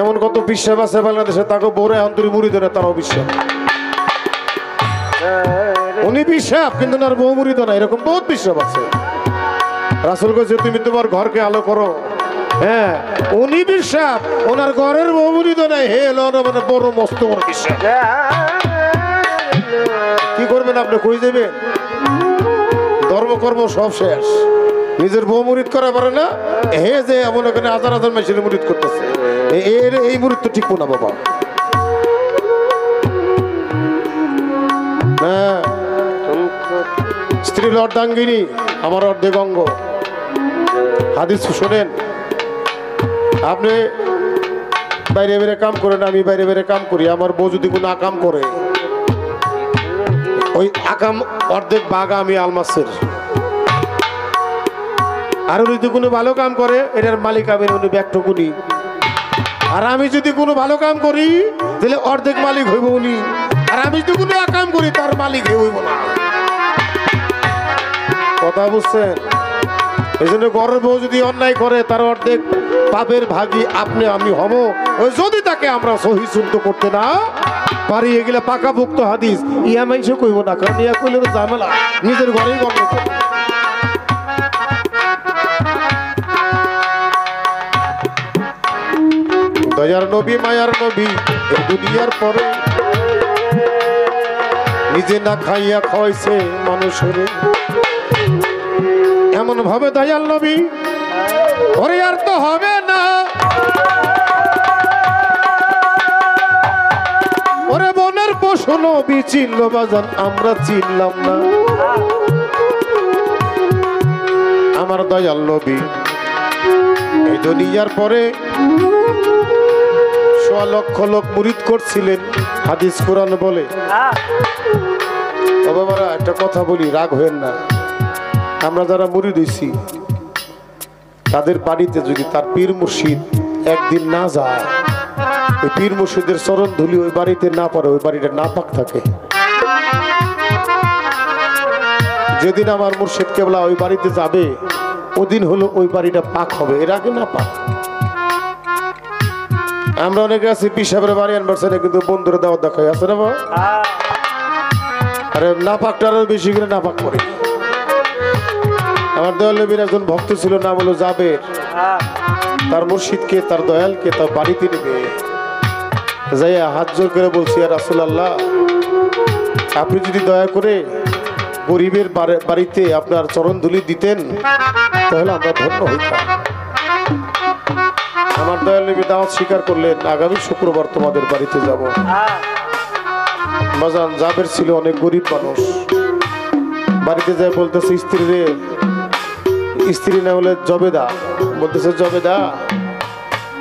এমন কত বিশ্বাস আছে বাংলাদেশে, তাকে বউরা এখন তুই মুড়ি ধরে তারাও বিশ্বাস। উনি বিশ্বাস কিন্তু ওনার বউ মুড়ি না, এরকম বহুত বিশ্বাস আছে। রাসূল কইছে তুমি তোমার ঘরকে আলো করো। হ্যাঁ, উনি বিশ্বাস, ওনার ঘরের বউ মুড়ি নাই। হে মানে বড় মস্ত বড় বিশ্বাস। কি করবেন আপনি, কই যাবেন? ধর্মকর্ম সব শেষ, নিজের বউ মুরিদ করা পারে না। হে যে এমন ওখানে হাজার হাজার মানুষের মুরিদ করতেছে, এই মুরিদ তো ঠিক না বাবা। হ্যাঁ, স্ত্রীর অর্ধাঙ্গিনী আমার অর্ধেক অঙ্গ। হাদিস শোনেন, আপনি বাইরে বাইরে কাম করেন, আমি বাইরে বাইরে কাম করি। আমার বউ যদি কোনো আকাম করে, ওই আকাম অর্ধেক বাঘা আমি আলমাসের। আর উনি যদি কোনো ভালো কাম করে, এটার মালিক আমি, উনি ব্যক্তকুনি। আর আমি যদি কোনো ভালো কাম করি, তাহলে অর্ধেক মালিক হইব উনি। আর আমি যদি কোনো কাম করি, তার মালিক হইব না। কথা বুঝছেন? এই জন্য ঘরের বউ যদি অন্যায় করে, তার অর্ধেক পাপের ভাগী আপনি আমি হব। ওই যদি তাকে আমরা সহি শুদ্ধ করতে না পারি, এগুলা পাকাভুক্ত হাদিস। ইয়া মাইসে কইব না, কারণ ইয়া কইলে ঝামেলা, নিজের ঘরেই গল্প করে। দয়ার নবী মায়ার নবী এই দুনিয়ার পরে নিজে না খাইয়া খাওয়াইছে মানুষের। এমন ভাবে দয়াল নবী, ওরে আর তো হবে না, ওরে বনের পশু নবী চিনল বাজান, আমরা চিনলাম না। আমার দয়াল নবী এই দুনিয়ার পরে সোয়া লক্ষ লোক মুরিদ করছিলেন। হাদিস কোরআন বলে। বাবারা একটা কথা বলি, রাগ হয়েন না। আমরা যারা মুরিদ হইছি, তাদের বাড়িতে যদি তার পীর মুর্শিদ একদিন না যায়, ওই পীর মুর্শিদের চরণ ধুলি ওই বাড়িতে না পড়ে, ওই বাড়িটা নাপাক থাকে। যেদিন আমার মুর্শিদ কেবলা ওই বাড়িতে যাবে, ওদিন হলো ওই বাড়িটা পাক হবে, এর আগে না পাক। আমরা অনেকে আছি পিসাবের বাড়ি আনবারছে, কিন্তু বন্ধুরা দাওয়াত দেখাই আছে না বাবা। আরে না পাকটা আরো বেশি করে না পাক করে। আমার দয়াল নবীর একজন ভক্ত ছিল, নাম হলো জাবের। তার মুর্শিদকে, তার দয়ালকে তার বাড়িতে নেবে যাইয়া হাত জোর করে বলছি, আর রাসূলুল্লাহ, আপনি যদি দয়া করে গরিবের বাড়িতে আপনার চরণ ধুলি দিতেন, তাহলে আমরা ধন্য হইতাম। আমার দয়াল নবী দাওয়াত স্বীকার করলেন, আগামী শুক্রবার তোমাদের বাড়িতে যাব। বাজান জাবের ছিল অনেক গরিব মানুষ। বাড়িতে যায় বলতেছে স্ত্রী রে, স্ত্রী না হলে জবেদা, বলতেছে জবেদা,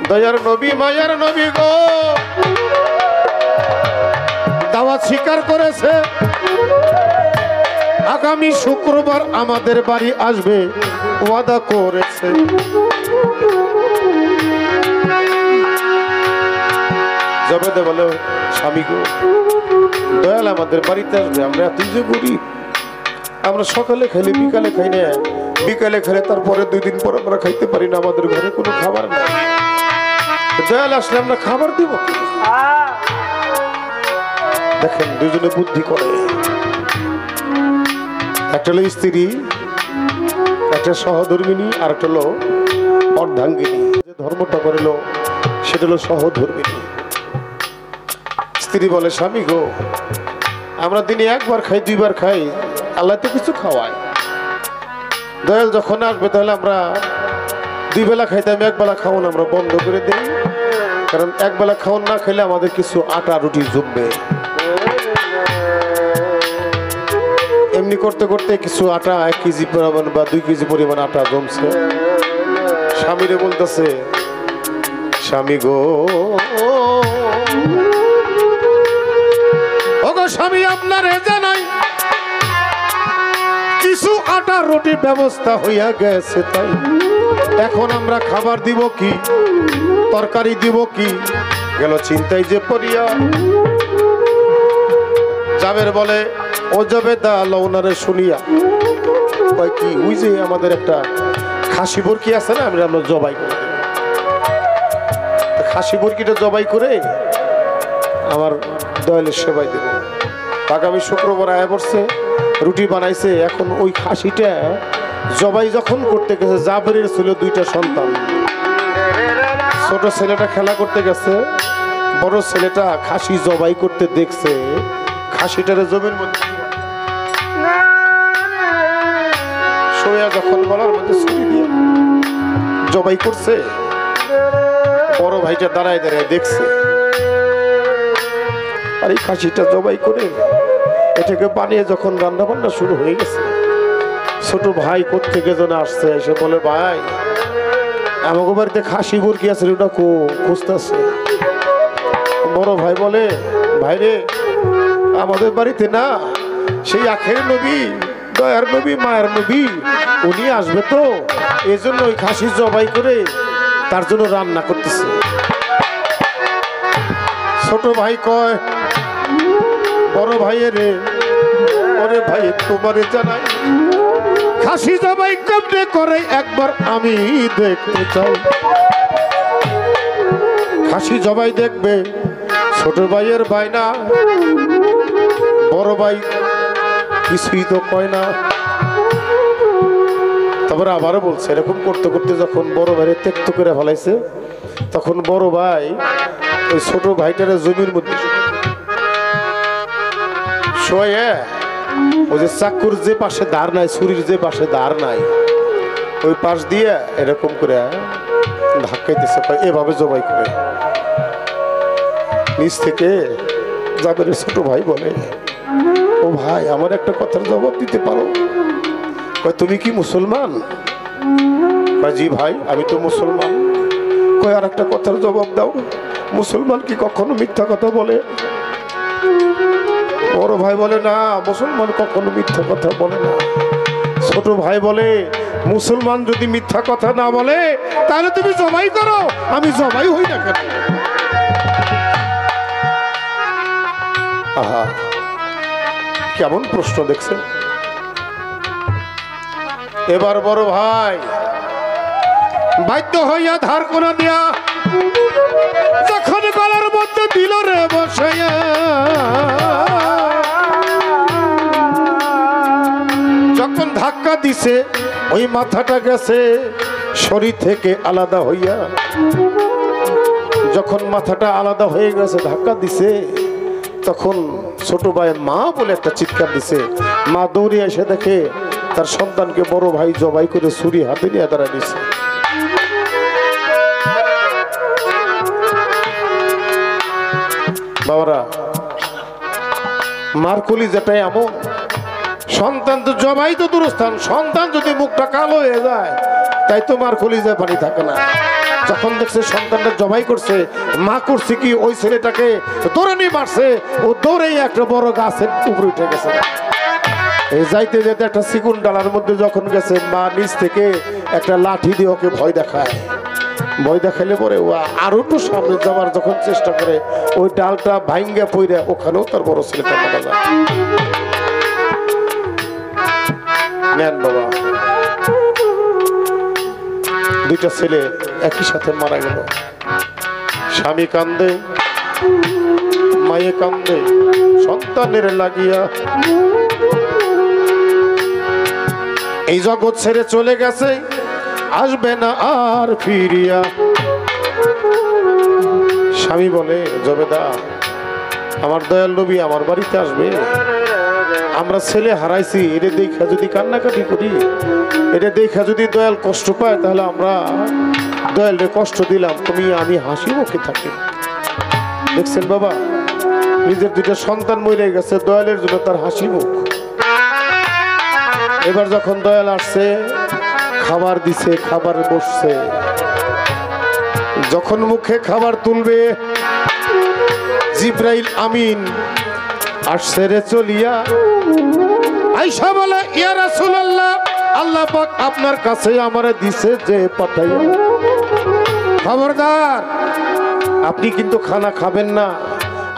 দয়ার নবী মায়ার নবী গো দাওয়াত স্বীকার করেছে, আগামী শুক্রবার আমাদের বাড়ি আসবে, ওয়াদা করেছে। জবেদা বলে, স্বামী গো, দয়াল আমাদের বাড়িতে আসবে, আমরা এত যে গরিব, আমরা সকালে খাইলে বিকালে খাই না, বিকালে খেলে তারপরে 2 দিন পর আমরা খাইতে পারি না, আমাদের ঘরে কোনো খাবার নেই। দয়াল আসলে আমরা খাবার দিব। দেখেন দুজনে বুদ্ধি করে, একটা হলো স্ত্রী, একটা সহধর্মিনী, আর একটা হলো অর্ধাঙ্গিনী। যে ধর্মটা করিল সেটা হলো সহধর্মিনী। স্ত্রী বলে, স্বামী গো, আমরা দিনে 1 বার খাই, 2 বার খাই, আল্লাহ তো কিছু খাওয়ায়। দয়াল যখন আসবে তাহলে আমরা 2 বেলা খাইতাম, 1 বেলা খাওয়ান আমরা বন্ধ করে দিই, কারণ 1 বেলা খাওয়ান না খাইলে আমাদের কিছু আটা রুটি জমবে। এমনি করতে করতে কিছু আটা 1 কেজি পরিমাণ বা 2 কেজি পরিমাণ আটা জমছে। স্বামীরে বলতেছে, স্বামী গো, ওগো স্বামী, আপনারে জানাই কিছু আটা রুটির ব্যবস্থা হইয়া গেছে, তাই এখন আমরা খাবার দিব কি, তরকারি দিব কি, গেল চিন্তায় যে পড়িয়া। জাবের বলে ও জবেদা লওনারে শুনিয়া কয় কি, ওই যে আমাদের একটা খাসি বরকি আছে না, আমরা জবাই করে দেব। খাসি বরকিটা জবাই করে আমার দয়ালের সেবাই দেব। আগামী শুক্রবার আয়া পড়ছে, রুটি বানাইছে। এখন ওই খাসিটা জবাই যখন করতে গেছে, জাবেরের ছিল দুইটা সন্তান। ছোট ছেলেটা খেলা করতে গেছে, বড় ছেলেটা খাসি জবাই করতে দেখছে, খাসিটারে জমির মধ্যে শোয়া যখন গলার মধ্যে ছুরি দিয়ে জবাই করছে, বড় ভাইটা দাঁড়ায় দাঁড়ায় দেখছে। আর এই খাসিটা জবাই করে এটাকে বানিয়ে যখন রান্না বান্না শুরু হয়ে গেছে, ছোট ভাই কোত্থেকে যেন আসছে, এসে বলে ভাই আমাকে বাড়িতে খাসি মুরগি আছে, ওটা খুঁজতেছে। বড় ভাই বলে ভাই রে, আমাদের বাড়িতে না সেই আখের নবী, দয়ার নবী, মায়ের নবী উনি আসবে, তো এই জন্য ওই খাসি জবাই করে তার জন্য রান্না করতেছে। ছোট ভাই কয় বড় ভাইয়ের রে, ওরে ভাই তোমারে জানাই খাসি জবাই কেমনে করে একবার আমি দেখতে চাই। খাসি জবাই দেখবে ছোট ভাইয়ের বায়না, বড় ভাই কিছুই তো কয় না। তারপরে আবারও বলছে, এরকম করতে করতে যখন বড় ভাইয়ের ত্যক্ত করে ফেলাইছে, তখন বড় ভাই ওই ছোট ভাইটারে জমির মধ্যে শোয়ে, ওই যে চাকুর যে পাশে ধার নাই, ছুরির যে পাশে ধার নাই, ওই পাশ দিয়ে এরকম করে ধাক্কাইতেছে, এভাবে জবাই করে। নিচ থেকে জাবের ছোট ভাই বলে ও ভাই আমার একটা কথার জবাব দিতে পারো? কয় তুমি কি মুসলমান? কয় জি ভাই আমি তো মুসলমান। কয় আর একটা কথার জবাব দাও, মুসলমান কি কখনো মিথ্যা কথা বলে? বড় ভাই বলে না, মুসলমান কখনো মিথ্যা কথা বলে না। ছোট ভাই বলে মুসলমান যদি মিথ্যা কথা না বলে তাহলে তুমি জবাই করো, আমি জবাই হই না কেন? আহা কেমন প্রশ্ন দেখছেন। এবার বড় ভাই বাধ্য হইয়া ধার কোনা দিয়া যখন গলার মধ্যে দিল রে বসাইয়া, যখন ধাক্কা দিছে ওই মাথাটা গেছে শরীর থেকে আলাদা হইয়া। যখন মাথাটা আলাদা হয়ে গেছে, ধাক্কা দিছে, তখন ছোট ভাইয়ের মা বলে একটা চিৎকার দিছে। মা দৌড়ে এসে দেখে তার সন্তানকে বড় ভাই জবাই করে ছুরি হাতে নিয়ে দাঁড়ায় দিছে। বাবারা, মার কলিজাটাই এমন, সন্তান তো জবাই তো দূরস্থান, সন্তান যদি মুখটা কালো হয়ে যায় তাই তো মার কলিজায় পানি থাকে না। যখন দেখছে সন্তানটা জবাই করছে, মা করছে কি ওই ছেলেটাকে দৌড়ে নিয়ে মারছে, ও দৌড়েই একটা বড় গাছের উপরে উঠে গেছে। এই যাইতে যেতে একটা সিগুন ডালার মধ্যে যখন গেছে, মা নিচ থেকে একটা লাঠি দিয়ে ওকে ভয় দেখায়। ভয় দেখাইলে পরে ও আরো একটু সামনে যাওয়ার যখন চেষ্টা করে, ওই ডালটা ভাঙ্গা পইরা ওখানেও তার বড় ছেলেটা মারা যায়। নেন বাবা, দুইটা ছেলে একই সাথে মারা গেল। স্বামী কান্দে, মায়ে কান্দে, সন্তানের লাগিয়া। এই জগৎ ছেড়ে চলে গেছে, আসবে না আর ফিরিয়া। স্বামী বলে জবেদা আমার দয়াল নবী আমার বাড়িতে আসবে, আমরা ছেলে হারাইছি, এটা দেখা যদি কান্নাকাটি করি, এটা দেখা যদি দয়াল কষ্ট পায়, তাহলে আমরা দয়ালরে কষ্ট দিলাম, তুমি আমি হাসি মুখে থাকি। দেখছেন বাবা, নিজের দুইটা সন্তান মরে গেছে, দয়ালের জন্য তার হাসি মুখ। এবার যখন দয়াল আসছে, খাবার দিছে, খাবার বসছে, যখন মুখে খাবার তুলবে, জিব্রাইল আমিন আসছে রে চলিয়া। আয়েশা বলে ইয়া রাসূলুল্লাহ আল্লাহ পাক আপনার কাছে আমারে দিছে যে পাঠাইয়া। খবরদার, আপনি কিন্তু খানা খাবেন না।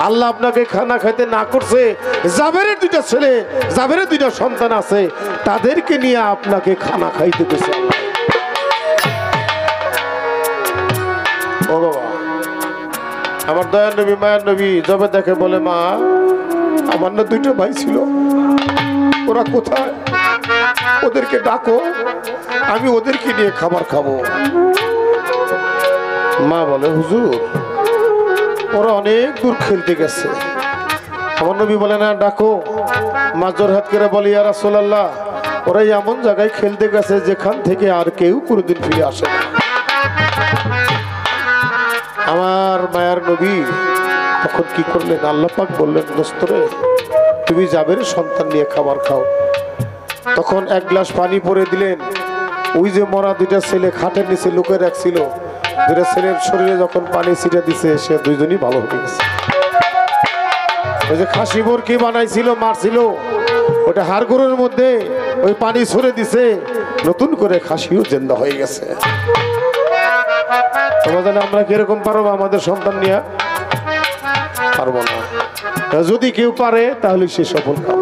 আল্লাহ আপনাকে খানা খাইতে না করছে। জাবেরের দুইটা ছেলে, জাবেরের দুইটা সন্তান আছে, তাদেরকে নিয়ে আপনাকে খানা খাইতে দিছে। ও বাবা, আমার দয়ার নবী মায়ার নবী যবে দেখে বলে, মা আমার না দুইটা ভাই ছিল, ওরা কোথায়? ওদেরকে ডাকো, আমি ওদেরকে নিয়ে খাবার খাবো। মা বলে, হুজুর ওরা অনেক দূর খেলতে গেছে। আমার নবী বলে, না ডাকো। মা জোরহাত করে বলে, ইয়া রাসূলুল্লাহ, ওরা এমন জায়গায় খেলতে গেছে যেখান থেকে আর কেউ কোনোদিন ফিরে আসে না। আমার মায়ার নবী তখন কি করলেন? আল্লাহ পাক বললেন, দোস্তরে তুমি জাবেরের সন্তান নিয়ে খাবার খাও। তখন এক গ্লাস পানি পরে দিলেন। ওই যে মরা দুইটা ছেলে খাটের নিচে লুকিয়ে রাখছিল, দুইটা ছেলের শরীরে যখন পানি ছিটা দিছে, সে দুইজনই ভালো হয়ে গেছে। ওই যে খাসি বরকি বানাইছিল, মারছিল, ওটা হাড়গোড়ের মধ্যে ওই পানি ছড়ে দিছে, নতুন করে খাসিও জিন্দা হয়ে গেছে। তোমাদের আমরা কিরকম পারবো আমাদের সন্তান নিয়ে? পারবো না। যদি কেউ পারে তাহলে সে সফল কাম।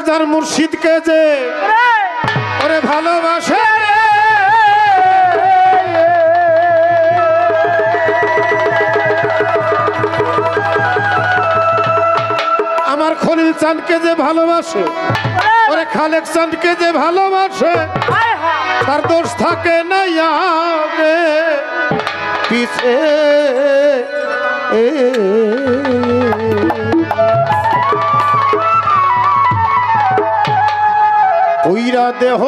যার মুর্শিদকে যে ওরে ভালোবাসে, আমার খলিল চাঁদকে যে ভালোবাসে, ওরে খালেক চাঁদকে যে ভালোবাসে, তার দোষ থাকে না আগে পিছে। ওইরা দেহ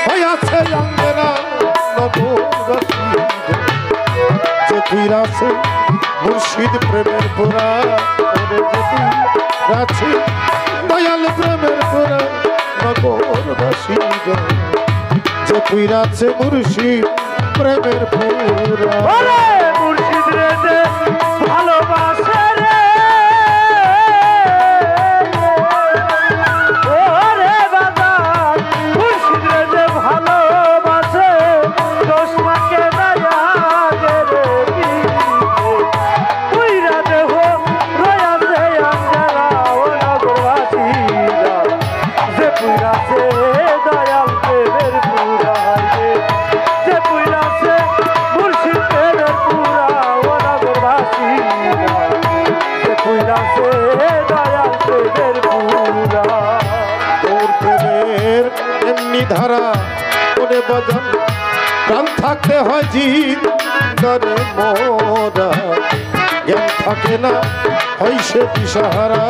হইয়াছে আঙ্গেরা নবরসী, যে ফিরাছে মুর্শিদ প্রেমের পোড়া, ওরে যদি রাছে দয়াল প্রেমের পোড়া নগরবাসী, যে ফিরাছে মুর্শিদ প্রেমের পোড়া। মুর্শিদ রে যে ভালোবাসে রে, ওরে বাজার মুর্শিদ রে যে ভালোবাসে, দোষমাকে দয়া রে পুইরা দেহ রয়াছে আঙ্গারা ও নগরবাসীরা, যে পুইরাছে দয়াল প্রেমের পুরা, যে পুইরাছে মুর্শিদ প্রেমের পুরা ও নগরবাসীরা, যে পুইরাছে দয়াল প্রেমের পুরা। তোর প্রেমের এমনি ধারা ওরে বাজান, প্রাণ থাকতে হয় জিত করে মোরা, জ্ঞান থাকে না হয় সে দিশাহারা।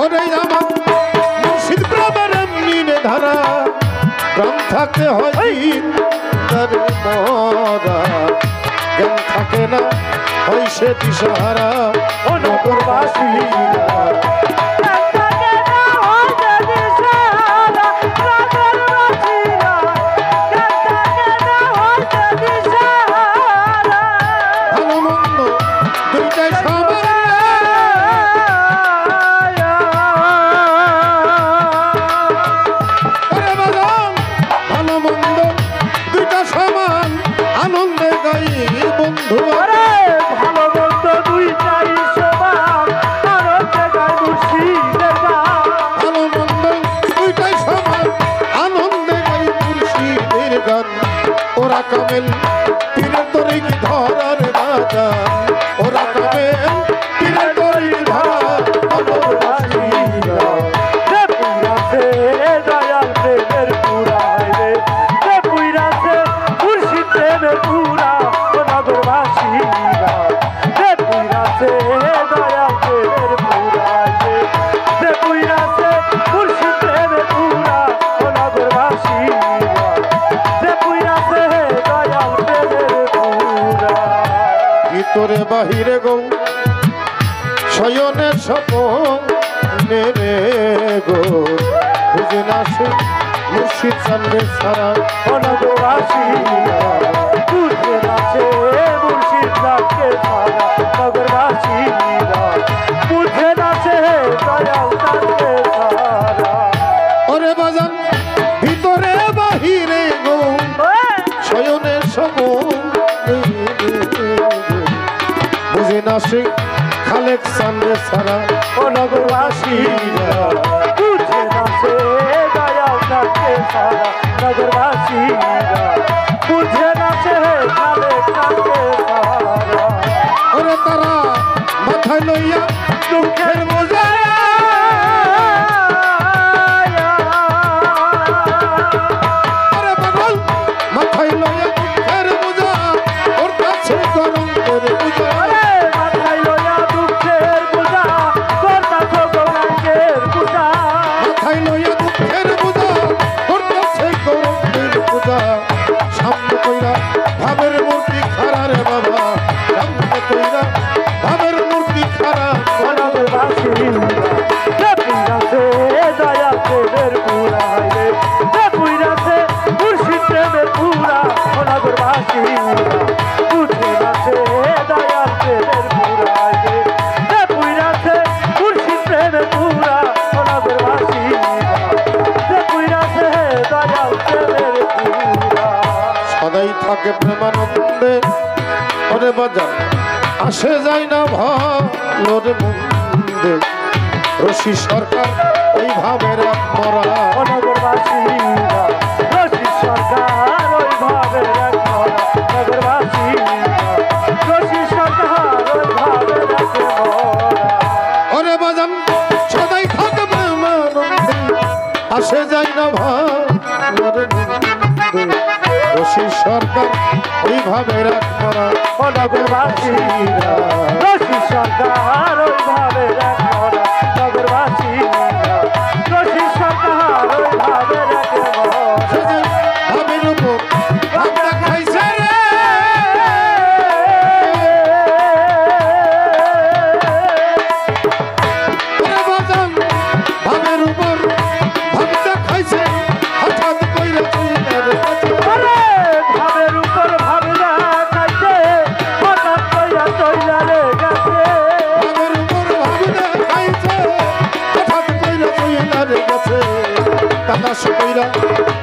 ওরে আমার মুর্শিদ প্রেমের এমনি ধারা, প্রাণ থাকতে হয় জিত করে মোরা, জ্ঞান থাকে না হয় সে দিশাহারা। ও নগরবাসীরা, ভালো মন্দ দুইটাই সমান, ওরে বাজান ভালো মন্দ দুইটা সমান, আনন্দে গাই বন্ধু। ভালো মন্দ দুইটাই সমান, আনন্দে গায় মুর্শিদের গান। ভালো মন্দ দুইটাই সমান, আনন্দে গাই মুর্শিদ ওরা কামেল পীরের তরি কি ধরার বাজা ওরা কামেল পীরের তরি ধরা নগরবাসীরা যে পুইরাছে দয়াল প্রেমের পুরা রে যে পুইরাছে মুর্শিদ প্রেমের পুরা ও নগরবাসীরা যে পুইরাছে দয়াল প্রেমের পুরা রে যে পুইরাছে মুর্শিদ প্রেমের পুরা ও নগরবাসীরা যে পুইরাছে দয়াল প্রেমের পুরা ভিতরে বাহিরে গো শয়নের স্বপনে রে গো বুঝে না সে মুর্শিদ সামনে সারা নগরবাসীরা বুঝে নাচে মুর্শিদ নাচকে সারা নগরবাসীরা বুঝে নাচে দয়াল নাচকে সারা ওরে বাজান ভিতরে বাহিরে গো শয়নের স্বপনে বুঝে না সে খালেক সামনে সারা নগরবাসীরা বুঝে নাচে দয়াল নাচকে সারা নগরবাসীরা বুঝে নাচে খালে নাচকে সারা ওরে তারা মাথায় লইয়া দুঃখের বোঝা আরে পাগল মাথায় লইয়া দুঃখের বোঝা ওর কাছে গরম করে পূজা মাথায় লইয়া দুঃখের বোঝা করতাছ গৌরাঙ্গের পূজা মাথায় লইয়া দুঃখের বোঝা ওর কাছে গরম করে পূজা সামনে কইরা ভাবের মূর্তি খাড়া রে বাবা সামনে কইরা ভাবের মূর্তি খাড়া নগরবাসীরা যে পুইরাছে দয়া প্রেমের পুরা রে যে পুইরাছে মুর্শিদ প্রেমের পুরা নগরবাসীরা বুঝে নাচে দয়া প্রেমের পুরা রে যে পুইরাছে মুর্শিদ প্রেমের পুরা নগরবাসীরা যে পুইরাছে দয়া প্রেমের পুরা সদাই থাকে প্রেমানন্দে ওরে বাজার আসে যায় না ভালোর মন্দে রশি সরকার ওই ভাবের মরা নগরবাসীরা রশিদ সরকার ওইভাবে রাখে নগরবাসীরা রশিদ সরকার ওইভাবে রাখে ওরে বাজান সদাই থাকে প্রেমানন্দে আসে যায় না ভালোর মন্দে রশি সরকার ওই ভাবের মরা নগরবাসীরা রশিদ সরকার ওইভাবে রাখে নগরবাসীরা রশিদ সরকার ওইভাবে রাখে ভাবের উপর ভাবটা খাইছে রে ওরে বাজান ভাবের উপর ভাবটা খাইছে হঠাৎ কইরা চইলা রে ভাবের উপর ভাবনা খাইছে হঠাৎ কইরা চইলা রে গেছে ভাবের উপর ভাবটা খাইছে হঠাৎ কইরা চইলা রে গেছে তালাশ কইরা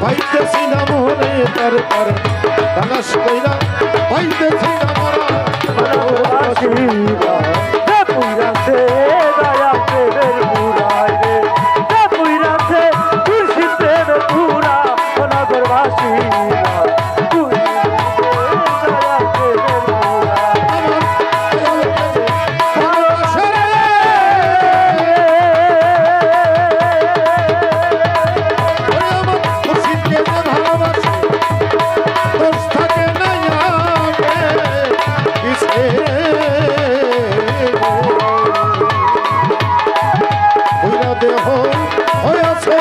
পাইতেছি না মোরে তার তার তালাশ কইরা পাইতেছি না মোরা নগরবাসীরা যে পুইরাছে দয়া প্রেমের পুরায় রে যে পুইরাছে মুর্শিদ প্রেমের পুরা নগরবাসীরা পুইরাছে দয়া প্রেমের পুরা দেহ হয়েছে